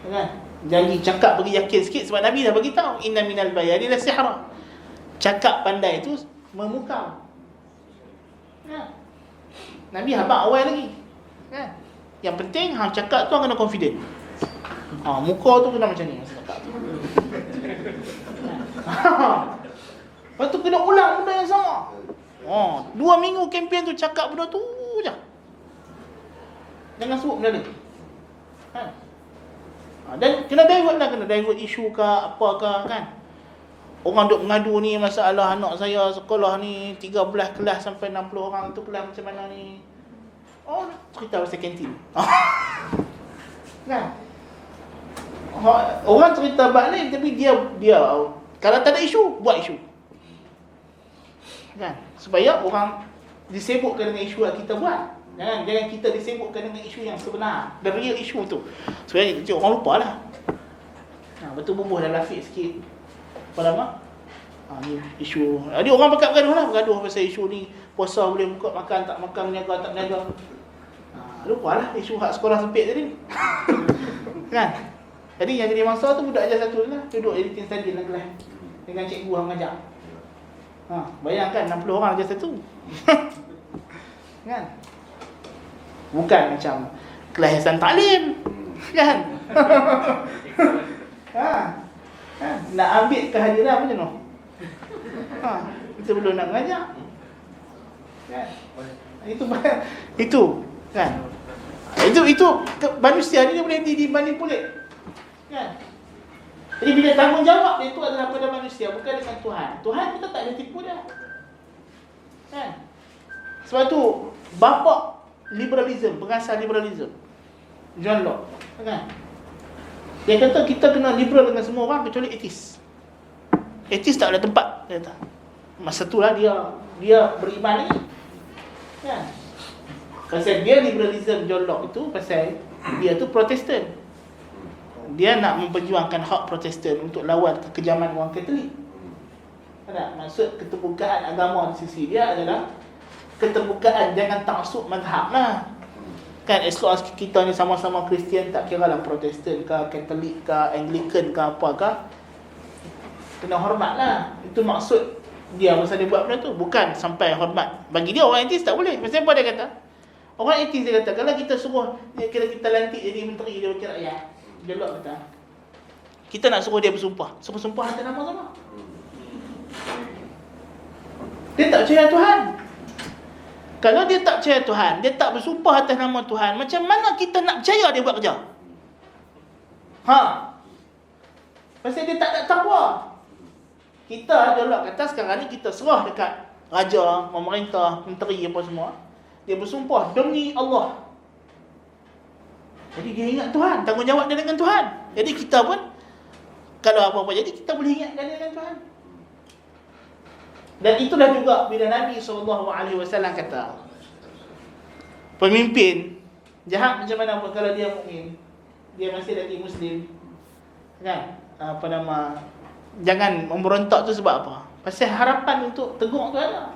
Kan? Janji cakap bagi yakin sikit, sebab Nabi dah bagi tahu, inna minal bayani la sihra. Cakap pandai itu memukau. Kan? Nabi habaq awal lagi. Kan? Yang penting hang cakap tu hang kena confident. Muka tu kena macam ni masa cakap tu. Lepas tu kena ulang benda yang sama. 2 minggu kempen tu cakap benda tu je. Jangan sebut benda ni. Dan kena divert isu ke apa ke, kan. Orang duk mengadu ni masalah anak saya sekolah ni 13 kelas sampai 60 orang tu kelas macam mana ni. Cerita pasal kantin. Kan? Orang cerita balik tapi dia kalau tak ada isu, buat isu. Kan? Supaya orang disibukkan dengan isu yang kita buat. Jangan kita disibukkan dengan isu yang sebenar, the real isu tu. Supaya orang lupa lah. Betul bubuh dalam lafik sikit. Apa nama? Ni isu. Dia orang bergaduh pasal isu ni. puasa boleh buka makan, tak makan, menjaga, tak menjaga. Lupalah isu hak sekolah sempit tadi. Kan? Jadi yang jadi mangsa tu budak ajar satu lah, duduk editing study dalam kelas dengan cikgu yang mengajar. Bayangkan 60 orang ajar satu. Kan? Bukan macam kelas Hasan Taklim. Kan? Nak ambil kehadiran macam mana? Kita belum nak mengajar. Kan? Itu kan? Itu manusia ni dia boleh dimanipulate. Kan? Jadi bila tanggungjawab dia itu adalah pada manusia, bukan dengan Tuhan. Tuhan kita tak ada tipu dia. Kan? Sebab tu bapa liberalism, pengasas liberalism, John Locke, kan? Dia kata kita kena liberal dengan semua orang kecuali etis. Etis tak ada tempat, dia kata. Masa itulah dia beriman ni. Kan? Pasal dia liberalism John Locke itu pasal dia tu Protestan. Dia nak memperjuangkan hak Protestan untuk lawan kekejaman orang Katolik. Tak? Maksud keterbukaan agama di sisi dia adalah keterbukaan, jangan taksub mazhab lah. Kan, as long as kita ni sama-sama Kristian, tak kira lah Protestan ke, Katolik ke, Anglican ke, apa ke, kena hormat lah. Itu maksud dia masa dia buat benda tu. Bukan sampai hormat. Bagi dia orang etis tak boleh. Pasal apa dia kata? Orang etis dia kata, kalau kita suruh kira kita lantik jadi menteri, dia wakil rakyat, dia kata, kita nak suruh dia bersumpah. Suruh sumpah atas nama sama. Dia tak percaya Tuhan. Kalau dia tak percaya Tuhan, dia tak bersumpah atas nama Tuhan, macam mana kita nak percaya dia buat kerja? Pasal dia tak ada takwa. Kita adalah kata sekarang ni kita serah dekat raja, pemerintah, menteri apa semua. Dia bersumpah demi Allah. Jadi dia ingat Tuhan, tanggungjawab dia dengan Tuhan. Jadi kita pun kalau apa-apa jadi kita boleh ingatkan dia dengan Tuhan. Dan itulah juga bila Nabi SAW kata, pemimpin jahat macam mana pun kalau dia mukmin, dia masih lagi Muslim, kan? Jangan memberontak tu sebab apa? Pasal harapan untuk tegur tu ada.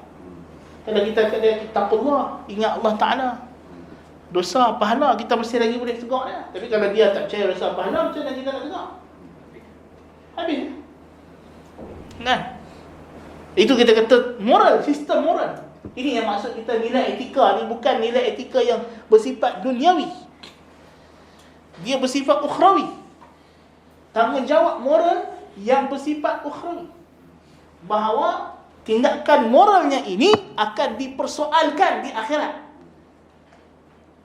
Kalau kita kata taqullah, ingat Allah Ta'ala, dosa pahala, kita mesti lagi boleh tegur dia. Tapi kalau dia tak percaya dosa pahala, macam mana kita nak tegur? Habis. Kan? Itu kita kata moral, sistem moral. Ini yang maksud kita nilai etika ni bukan nilai etika yang bersifat duniawi. Dia bersifat ukhrawi. Tanggungjawab moral yang bersifat ukhrawi. Bahawa tindakan moralnya ini akan dipersoalkan di akhirat.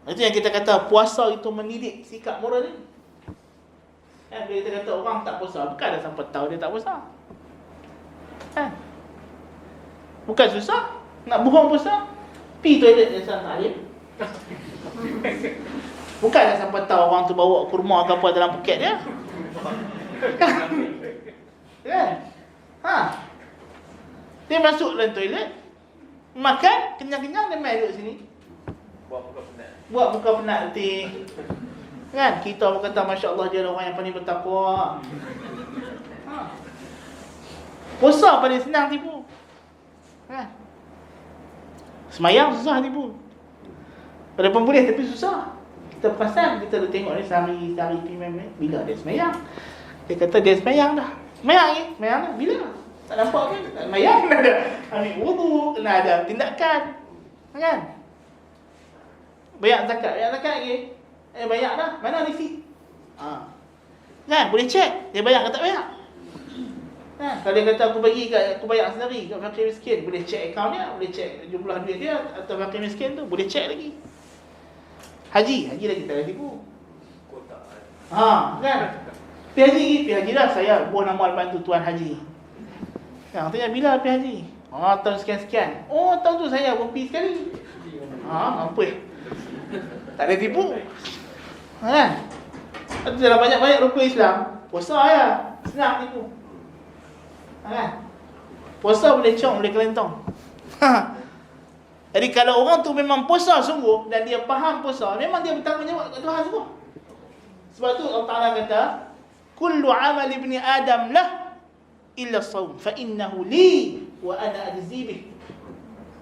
Itu yang kita kata puasa itu mendidik sikap moral ini. Bila kita kata orang tak puasa, bukan dah sampai tahu dia tak puasa. Bukan susah. Nak buang puasa, pergi toilet dia sana alim. Bukan dah sampai tahu orang tu bawa kurma ke apa dalam poket dia. Kan? Dia masuk dalam toilet, makan, kenyang-kenyang, dia main duduk sini. Buat muka penat nanti. Kan? Kita pun kata Masya Allah dia orang yang paling bertakwa. Puasa paling senang tipu. Kan? Semayang susah tipu. Walaupun boleh tapi susah. Kita pasang, kita dah tengok ni sehari bila dia semayang. Dia kata dia semayang dah. Semayang dah. Bila? Tak nampak kan? Tak semayang kena ada ambil wudu, kena ada tindakan. Kan? Bayar zakat lagi. Bayar dah. Mana receipt? Kan? Boleh check. Dia bayar ke tak bayar? Kalau dia kata aku bayar sendiri kat fakir miskin, boleh check akaun dia, boleh check jumlah duit dia atau fakir miskin tu, boleh check lagi. Haji lagi tak ada tipu. Kan? Pergi haji dah, saya buat nama bantu tuan haji. Kan, tanya bila pergi haji? Tahun sekian-sekian. Tahun tu saya pun pergi sekali. Apa? Tak ada tipu. Kan? Itu dalam banyak-banyak rukun Islam, puasa ya, senang tipu. Kan? Puasa boleh cong, boleh kelentong. Jadi kalau orang tu memang puasa sungguh dan dia faham puasa, memang dia bertanggungjawab kat Tuhan sungguh. Sebab tu Allah Ta'ala kata, kullu amal ibni Adam lah illa as-sawm fa innahu li wa ana ajzi bih.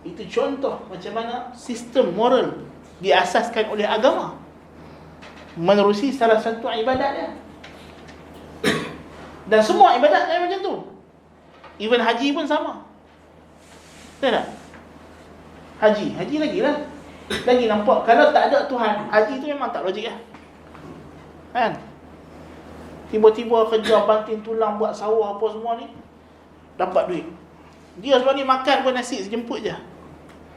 Itu contoh macam mana sistem moral diasaskan oleh agama menerusi salah satu ibadat dia. Dan semua ibadat dia macam tu. Even haji pun sama. Betul tak? Haji lagi lah. Lagi nampak kalau tak ada Tuhan, haji tu memang tak logik lah. Kan? Tiba-tiba kerja banting tulang buat sawah apa semua ni, dapat duit. Dia sebab ni makan pun nasi sejemput je.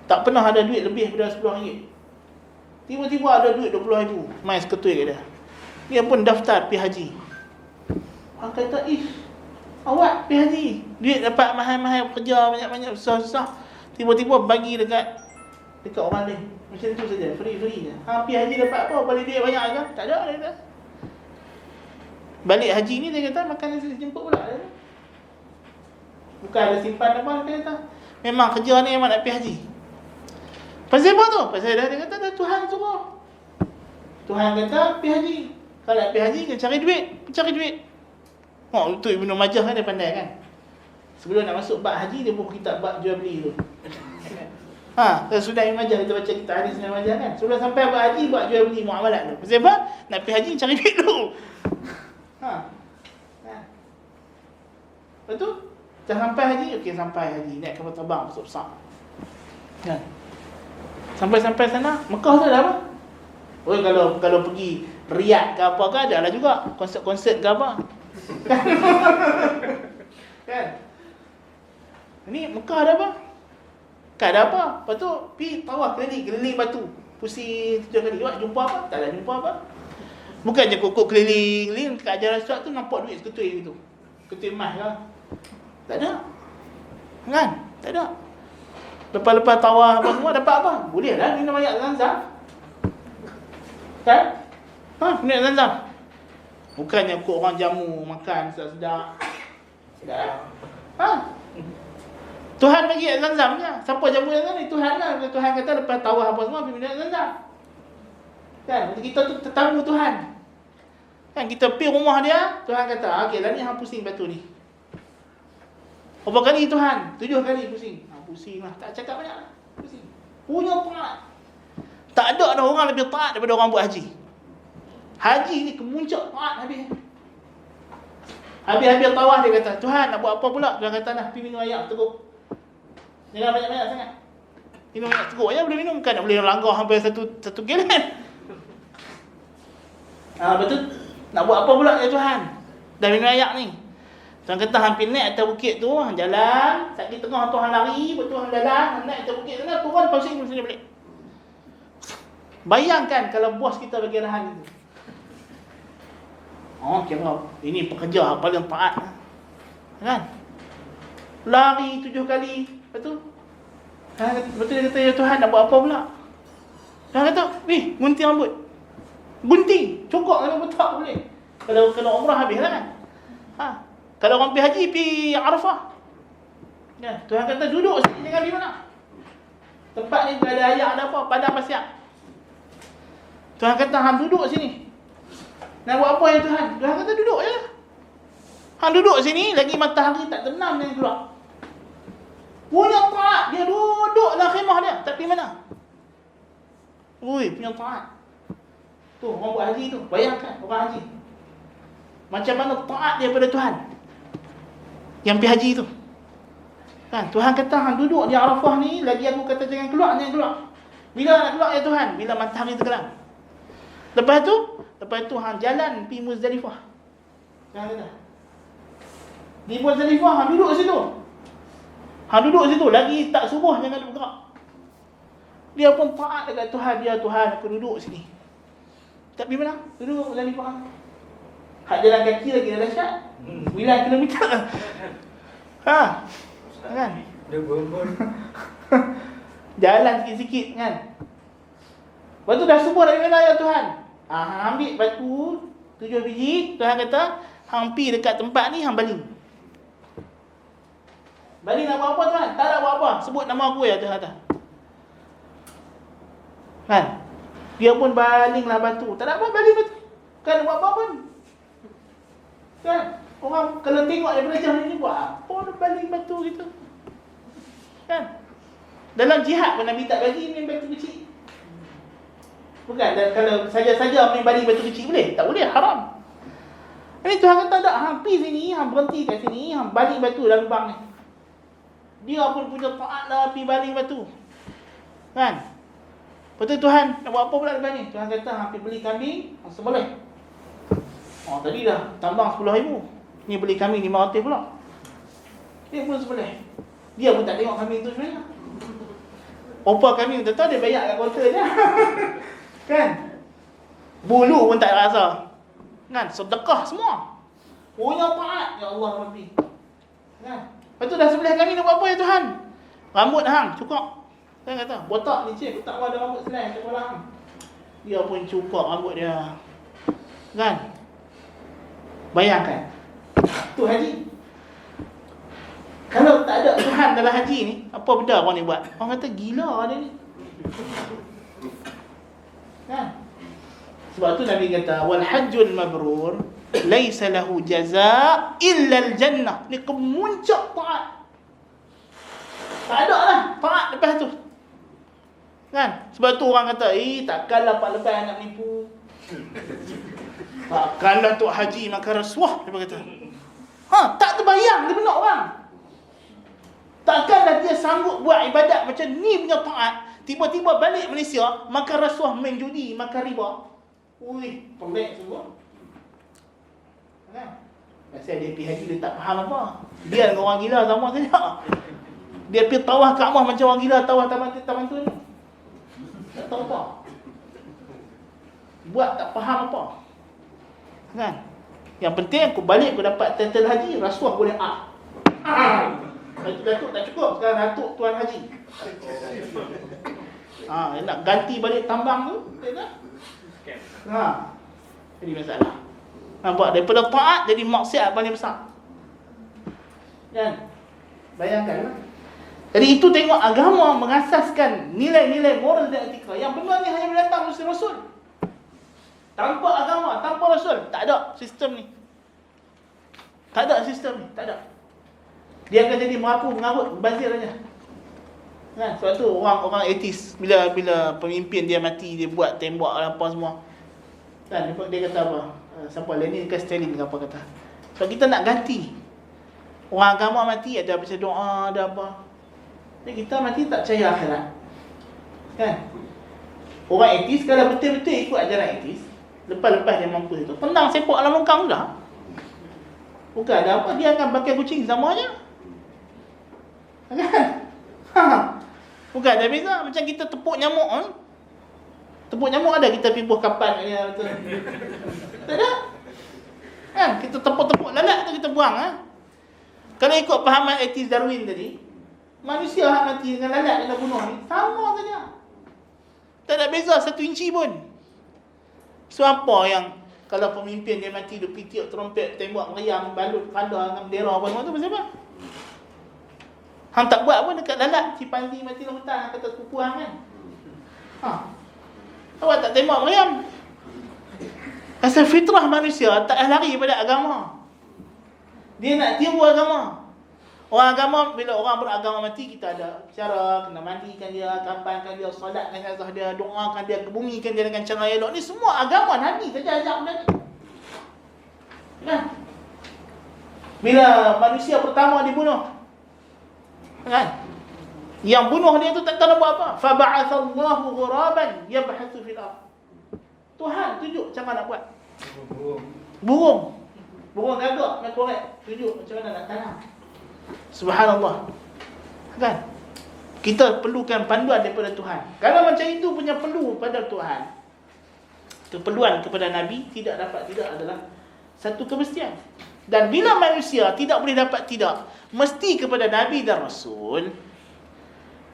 Tak pernah ada duit lebih daripada RM10. Tiba-tiba ada duit RM20,000 main seketui kat dia. Dia pun daftar pergi haji. Orang kata, awak pergi haji, duit dapat mahal-mahal, kerja banyak-banyak, susah-susah, tiba-tiba bagi dekat orang lain. Macam tu saja, free-free je. Pergi haji dapat apa? Balik duit banyak ke? Tak ada, dia kata. Balik haji ni dia kata makan nasi sejemput pula dia kata. Bukan ada simpan apa, dia kata. Memang kerja ni memang nak pergi haji. Pasal apa tu? Pasal dia kata dah Tuhan suruh. Tuhan kata pergi haji. Kalau nak pergi haji, kena cari duit. Oh, itu Ibnu Majah kan dia pandai kan. Sebelum nak masuk bab haji, dia buku kitab bab jual beli tu. Sudah Ibnu Majah kita baca kitab hadis Ibnu Majah kan. Sebelum sampai bab haji, bab jual beli muamalat tu. Pasal apa? Nak pergi haji, cari duit dulu. Lepas tu dah sampai haji, okey sampai haji, naik kapal terbang besar-besar. Kan? Sampai sana, Mekah tu ada apa? Oh, kalau pergi Riyadh ke apa ke, ada lah juga konsert-konsert ke apa. Kan? Ini Mekah ada apa? Tak ada apa. Lepas tu pergi tawaf keliling batu. Pusing 7 kali. Awak jumpa apa? Tak ada jumpa apa. Bukan je kokok keliling kat Hajar Aswad tu nampak duit seketui gitu. Ketui emas lah. Tak ada. Kan? Tak ada. Lepas-lepas tawaf apa semua dapat apa? Boleh lah minum air Zam-Zam. Kan? Minum air Zam-Zam. Bukannya kok orang jamu makan sedap-sedap. Tuhan bagi air Zam-Zam je. Siapa jamu yang ni? Tuhan lah. Tuhan kata lepas tawaf apa semua pergi minum air Zam-Zam. Kan? Kita tu tetamu Tuhan. Kan kita pergi rumah dia, Tuhan kata, okey lah ni hang pusing batu ni. Berapa kali Tuhan? 7 kali pusing. Pusing lah. Tak cakap banyak lah. Pusing. Punya taat. Tak ada orang lebih taat daripada orang buat haji. Haji ni kemuncak taat habis. Habis tawaf dia kata, Tuhan nak buat apa pula? Tuhan kata, nah pergi minum air teguk. Jangan banyak-banyak sangat. Minum air teguk je boleh minum. Bukan nak boleh langgar hampir satu galen. Betul. Nak buat apa pula ya Tuhan? Dah minum air ni. Tuhan kata hampir naik atas bukit tu, jalan, sakit tengah Tuhan lari, betul jalan, naik atas bukit sana, turun pusing sini balik. Bayangkan kalau bos kita bagi arahan itu. Kira ini pekerja paling taat. Kan? Lari 7 kali, betul? Betul dia kata, ya Tuhan nak buat apa pula? Tuhan kata, gunting rambut. Gunting, cokok dengan botak boleh. Kalau kena umrah habis lah kan? Kalau orang pergi haji, pergi Arafah. Ya, Tuhan kata duduk sini, jangan pergi mana. Tempat ni ada air, ada apa, padang pasir. Tuhan kata hang duduk sini. Nak buat apa ya Tuhan? Tuhan kata duduk je lah. Hang duduk sini, lagi matahari tak terbenam dia keluar. Punya taat, dia duduk dalam khemah dia, tak pergi mana. Punya taat. Tu orang buat haji tu, bayangkan orang haji. Macam mana taat dia pada Tuhan yang pergi haji tu. Kan Tuhan kata hang duduk di Arafah ni, lagi aku kata jangan keluar. Bila nak keluar ya Tuhan? Bila matahari tergelam. Lepas tu hang jalan pergi Muzdalifah. Jangan kata. Di Muzdalifah hang duduk situ. Lagi tak subuh jangan bergerak. Dia pun taat dekat Tuhan. Dia Tuhan aku duduk sini. Tak pergi mana? Duduk Muzdalifah. Hak jalan kaki lagi dah dahsyat. 9 kilometer. Kan? Dia berbun. Jalan sikit-sikit kan. Lepas tu dah subuh dari mana ya Tuhan? Ambil batu 7 biji. Tuhan kata hang pergi dekat tempat ni, hang baling. Baling nak buat apa Tuhan? Tak nak buat apa. Sebut nama aku ya Tuhan kata. Kan? Dia pun balinglah batu. Tak nak apa, baling batu. Kan nak buat apa pun. Kan? Orang kalau tengok daripada jauh ni buat apa dia baling batu gitu. Kan? Dalam jihad pun Nabi tak bagi main batu kecil. Bukan, dan kalau saja-saja main balik batu kecil boleh? Tak boleh, haram. Ini Tuhan kata tak, hang pergi sini, hang berhenti kat sini, hang balik batu dalam lubang ni. Dia pun punya taat lah pergi balik batu. Kan? Lepas tu Tuhan nak buat apa pula lepas ni? Tuhan kata hang pergi beli kambing, hang sembelih. Oh, tadi dah tambang 10,000. Ni beli kambing 500 pula. Dia pun sembelih. Dia pun tak tengok kambing tu sebenarnya. Opa kambing tu tahu dia bayar kat kaunter je. Kan? Bulu pun tak rasa. Kan? Sedekah semua. Punya taat. Ya Allah Rabbi. Kan? Lepas tu dah sebelah kami nak buat apa ya Tuhan? Rambut hang cukup. Kan kata, botak ni cik, tak ada rambut selai kat kepala hang. Dia pun cukup rambut dia. Kan? Bayangkan. Tu haji. Kalau tak ada Tuhan dalam haji ni, apa benda orang ni buat? Orang kata gila dia ni. Kan? Sebab tu Nabi kata wal hajjul mabrur laisa lahu jazaa illa al jannah. Ni kemuncak taat. Tak ada lah taat lepas tu. Kan? Sebab tu orang kata, takkanlah pak lepas nak menipu. Takkanlah tok haji makan rasuah, dia kata. Tak terbayang dia benak orang. Takkanlah dia sanggup buat ibadat macam ni punya taat, tiba-tiba balik Malaysia makan rasuah, main judi, makan riba. Ui, pelik semua. Kan? Biasa dia pergi haji dia tak faham apa. Dia dengan orang gila sama saja. Dia pergi tawaf Kaabah macam orang gila tawaf taman tu ni. Tak tahu apa. Buat tak faham apa. Kan? Yang penting aku balik aku dapat title haji, rasuah boleh Datuk tak cukup, sekarang Datuk Tuan Haji. Nak ganti balik tambang tu, jadi masalah. Nampak, daripada taat jadi maksiat paling besar. Kan? Bayangkan lah. Jadi itu tengok agama mengasaskan nilai-nilai moral dan etika. Yang benar ni hanya datang dari Rasul. Tanpa agama, tanpa Rasul, tak ada sistem ni. Tak ada sistem ni, tak ada. Dia akan jadi merapu, mengarut, membazir saja. Kan? Sebab tu orang etis, bila pemimpin dia mati, dia buat tembak apa semua. Kan? Dia kata apa? Siapa? Lenin ke Stalin ke apa kata? Sebab kita nak ganti. Orang agama mati, ada baca doa, ada apa. Jadi kita mati tak percaya akhirat. Kan? Orang etis, kalau betul-betul ikut ajaran etis, lepas-lepas dia mampu itu, tendang sepak alam longkang dah. Bukan ada apa, dia akan pakai kucing sama aja. Kan? Bukan ada beza. Macam kita tepuk nyamuk. Tepuk nyamuk ada kita pergi buah kapan dia tu. Tak ada. Kan? Kita tepuk-tepuk lalat tu kita buang. Kalau ikut pahaman etis Darwin tadi, manusia hak mati dengan lalat yang dah bunuh ni sama saja. Tak ada beza 1 inci pun. So apa yang kalau pemimpin dia mati, dia pergi tiup trompet, tembak meriam, balut kanda dengan bendera apa semua tu pasal apa? Hang tak buat pun dekat lalat, cimpanzi mati dalam hutan, hang kata sepupu hang kan? Awak tak tembak meriam. Asal fitrah manusia tak lari pada agama. Dia nak tiru agama. Orang agama, bila orang beragama mati, kita ada cara, kena mandikan dia, kapankan dia, solatkan jenazah dia, doakan dia, kebumikan dia dengan cara elok. Ni semua agama Nabi saja ajak benda ni. Kan? Bila manusia pertama dibunuh, kan? Yang bunuh dia tu tak tahu nak buat apa. Fa ba'athallahu ghuraban yabhathu fil ardh. Tuhan tunjuk cara nak buat. Burung gagak nak korek, tunjuk macam mana nak tanam. Subhanallah. Kan? Kita perlukan panduan daripada Tuhan. Kalau macam itu punya perlu pada Tuhan, keperluan kepada Nabi tidak adalah satu kemestian. Dan bila manusia tidak boleh dapat tidak, mesti kepada Nabi dan Rasul.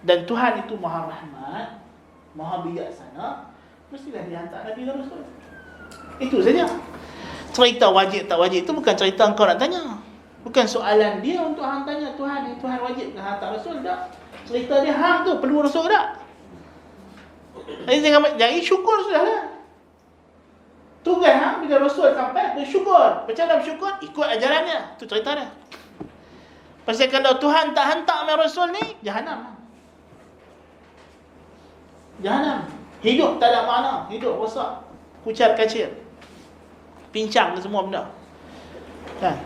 Dan Tuhan itu Maha Rahmat, Maha Bijaksana, mestilah dihantar Nabi dan Rasul. Itu saja. Cerita wajib tak wajib itu bukan cerita engkau nak tanya. Bukan soalan dia untuk hang tanya Tuhan, Tuhan wajib ke hantar Rasul tak? Cerita dia hang tu perlu Rasul tak? Jadi syukur sudahlah. Tugas hang bila Rasul sampai bersyukur. Macam mana bersyukur? Ikut ajarannya. Itu cerita dia. Pasal kalau Tuhan tak hantar mai Rasul ni, jahanam. Jahannam. Hidup tak ada makna, hidup rosak, kucar kacir, pincang semua benda. Kan?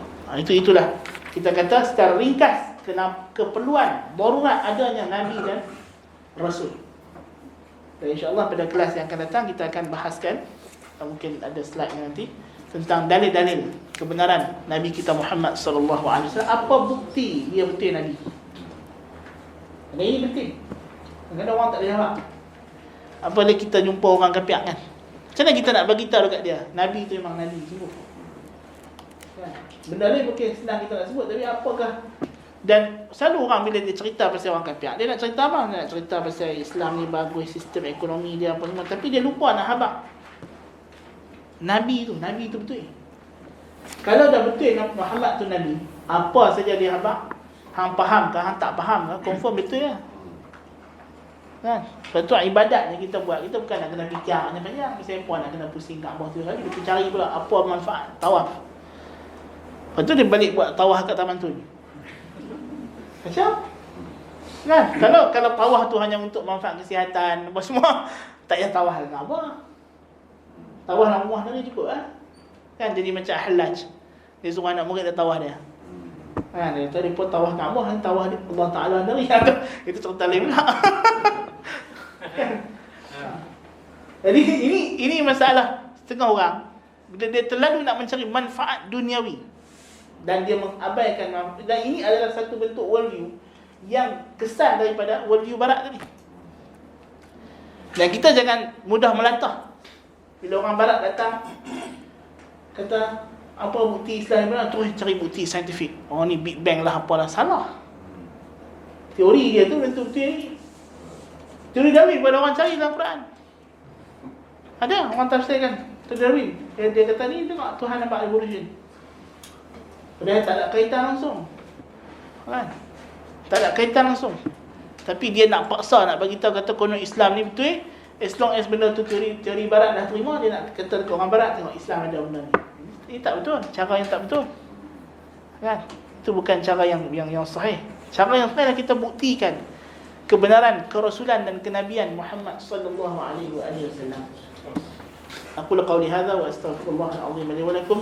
Itulah kita kata secara ringkas keperluan darurat adanya nabi dan rasul. Dan insya-Allah pada kelas yang akan datang kita akan bahaskan, mungkin ada slide nanti, tentang dalil-dalil kebenaran nabi kita Muhammad sallallahu alaihi wasallam. Apa bukti dia betul nabi? Dan ini penting. Kadang-kadang orang tak boleh jawab. Apabila kita jumpa orang kafir kan, macam mana kita nak bagi tahu dekat dia nabi tu memang nabi sungguh? Kan? Benda ni mungkin senang kita nak sebut, tapi apakah? Dan selalu orang bila dia cerita pasal orang kafir, dia nak cerita apa? Dia nak cerita pasal Islam ni bagus, sistem ekonomi dia apa semua, tapi dia lupa nak habaq nabi tu betul. Kalau dah betul Muhammad tu nabi, apa saja dia habaq, hang faham ke hang tak faham ke, confirm betul ya. Kan? Lepas tu ibadat yang kita buat, kita bukan nak kena fikir panjang-panjang. Misalnya puan nak kena pusing Kaabah tu lagi, kita cari pula apa manfaat tawaf. Lepas tu dia balik buat tawaf kat Taman Tun. Macam? Kan? Kalau tawaf tu hanya untuk manfaat kesihatan apa semua, tak payah tawaf dengan apa. Tawaf dalam rumah tadi cukup lah. Kan jadi macam Hallaj. Dia suruh anak murid dia tawaf dia. Kan? Dia tadi pun tawaf Kaabah, tawaf Allah Ta'ala dari itu cerita lain pula. Jadi ini masalah setengah orang bila dia terlalu nak mencari manfaat duniawi dan dia mengabaikan manfaat. Dan ini adalah satu bentuk worldview yang kesan daripada worldview barat tadi. Dan kita jangan mudah melatah bila orang barat datang kata apa bukti Islam benar, terus cari bukti saintifik. Oh ni Big Bang lah apalah, salah. Teori dia tu betul-betul ni. Teori Darwin pada orang cari dalam Quran. Ada orang tafsirkan teori Darwin. Dia kata ni tengok Tuhan nampak evolution. Padahal tak ada kaitan langsung. Kan? Tak ada kaitan langsung. Tapi dia nak paksa nak bagi tahu kata konon Islam ni betul. As long as benda tu teori barat dah terima, dia nak kata dekat orang barat tengok Islam ada benda ni. Ini tak betul, cara yang tak betul. Kan? Itu bukan cara yang sahih. Cara yang sahih adalah kita buktikan kebenaran kerasulan dan kenabian Muhammad sallallahu alaihi wasallam. Aqulu qawli hadza wa astaghfirullah al-azim li wa lakum.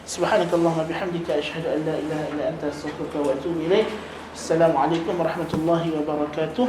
Subhanakallahumma bihamdika asyhadu an la ilaha illa anta astaghfiruka wa atubu ilaik. Assalamualaikum warahmatullahi wabarakatuh.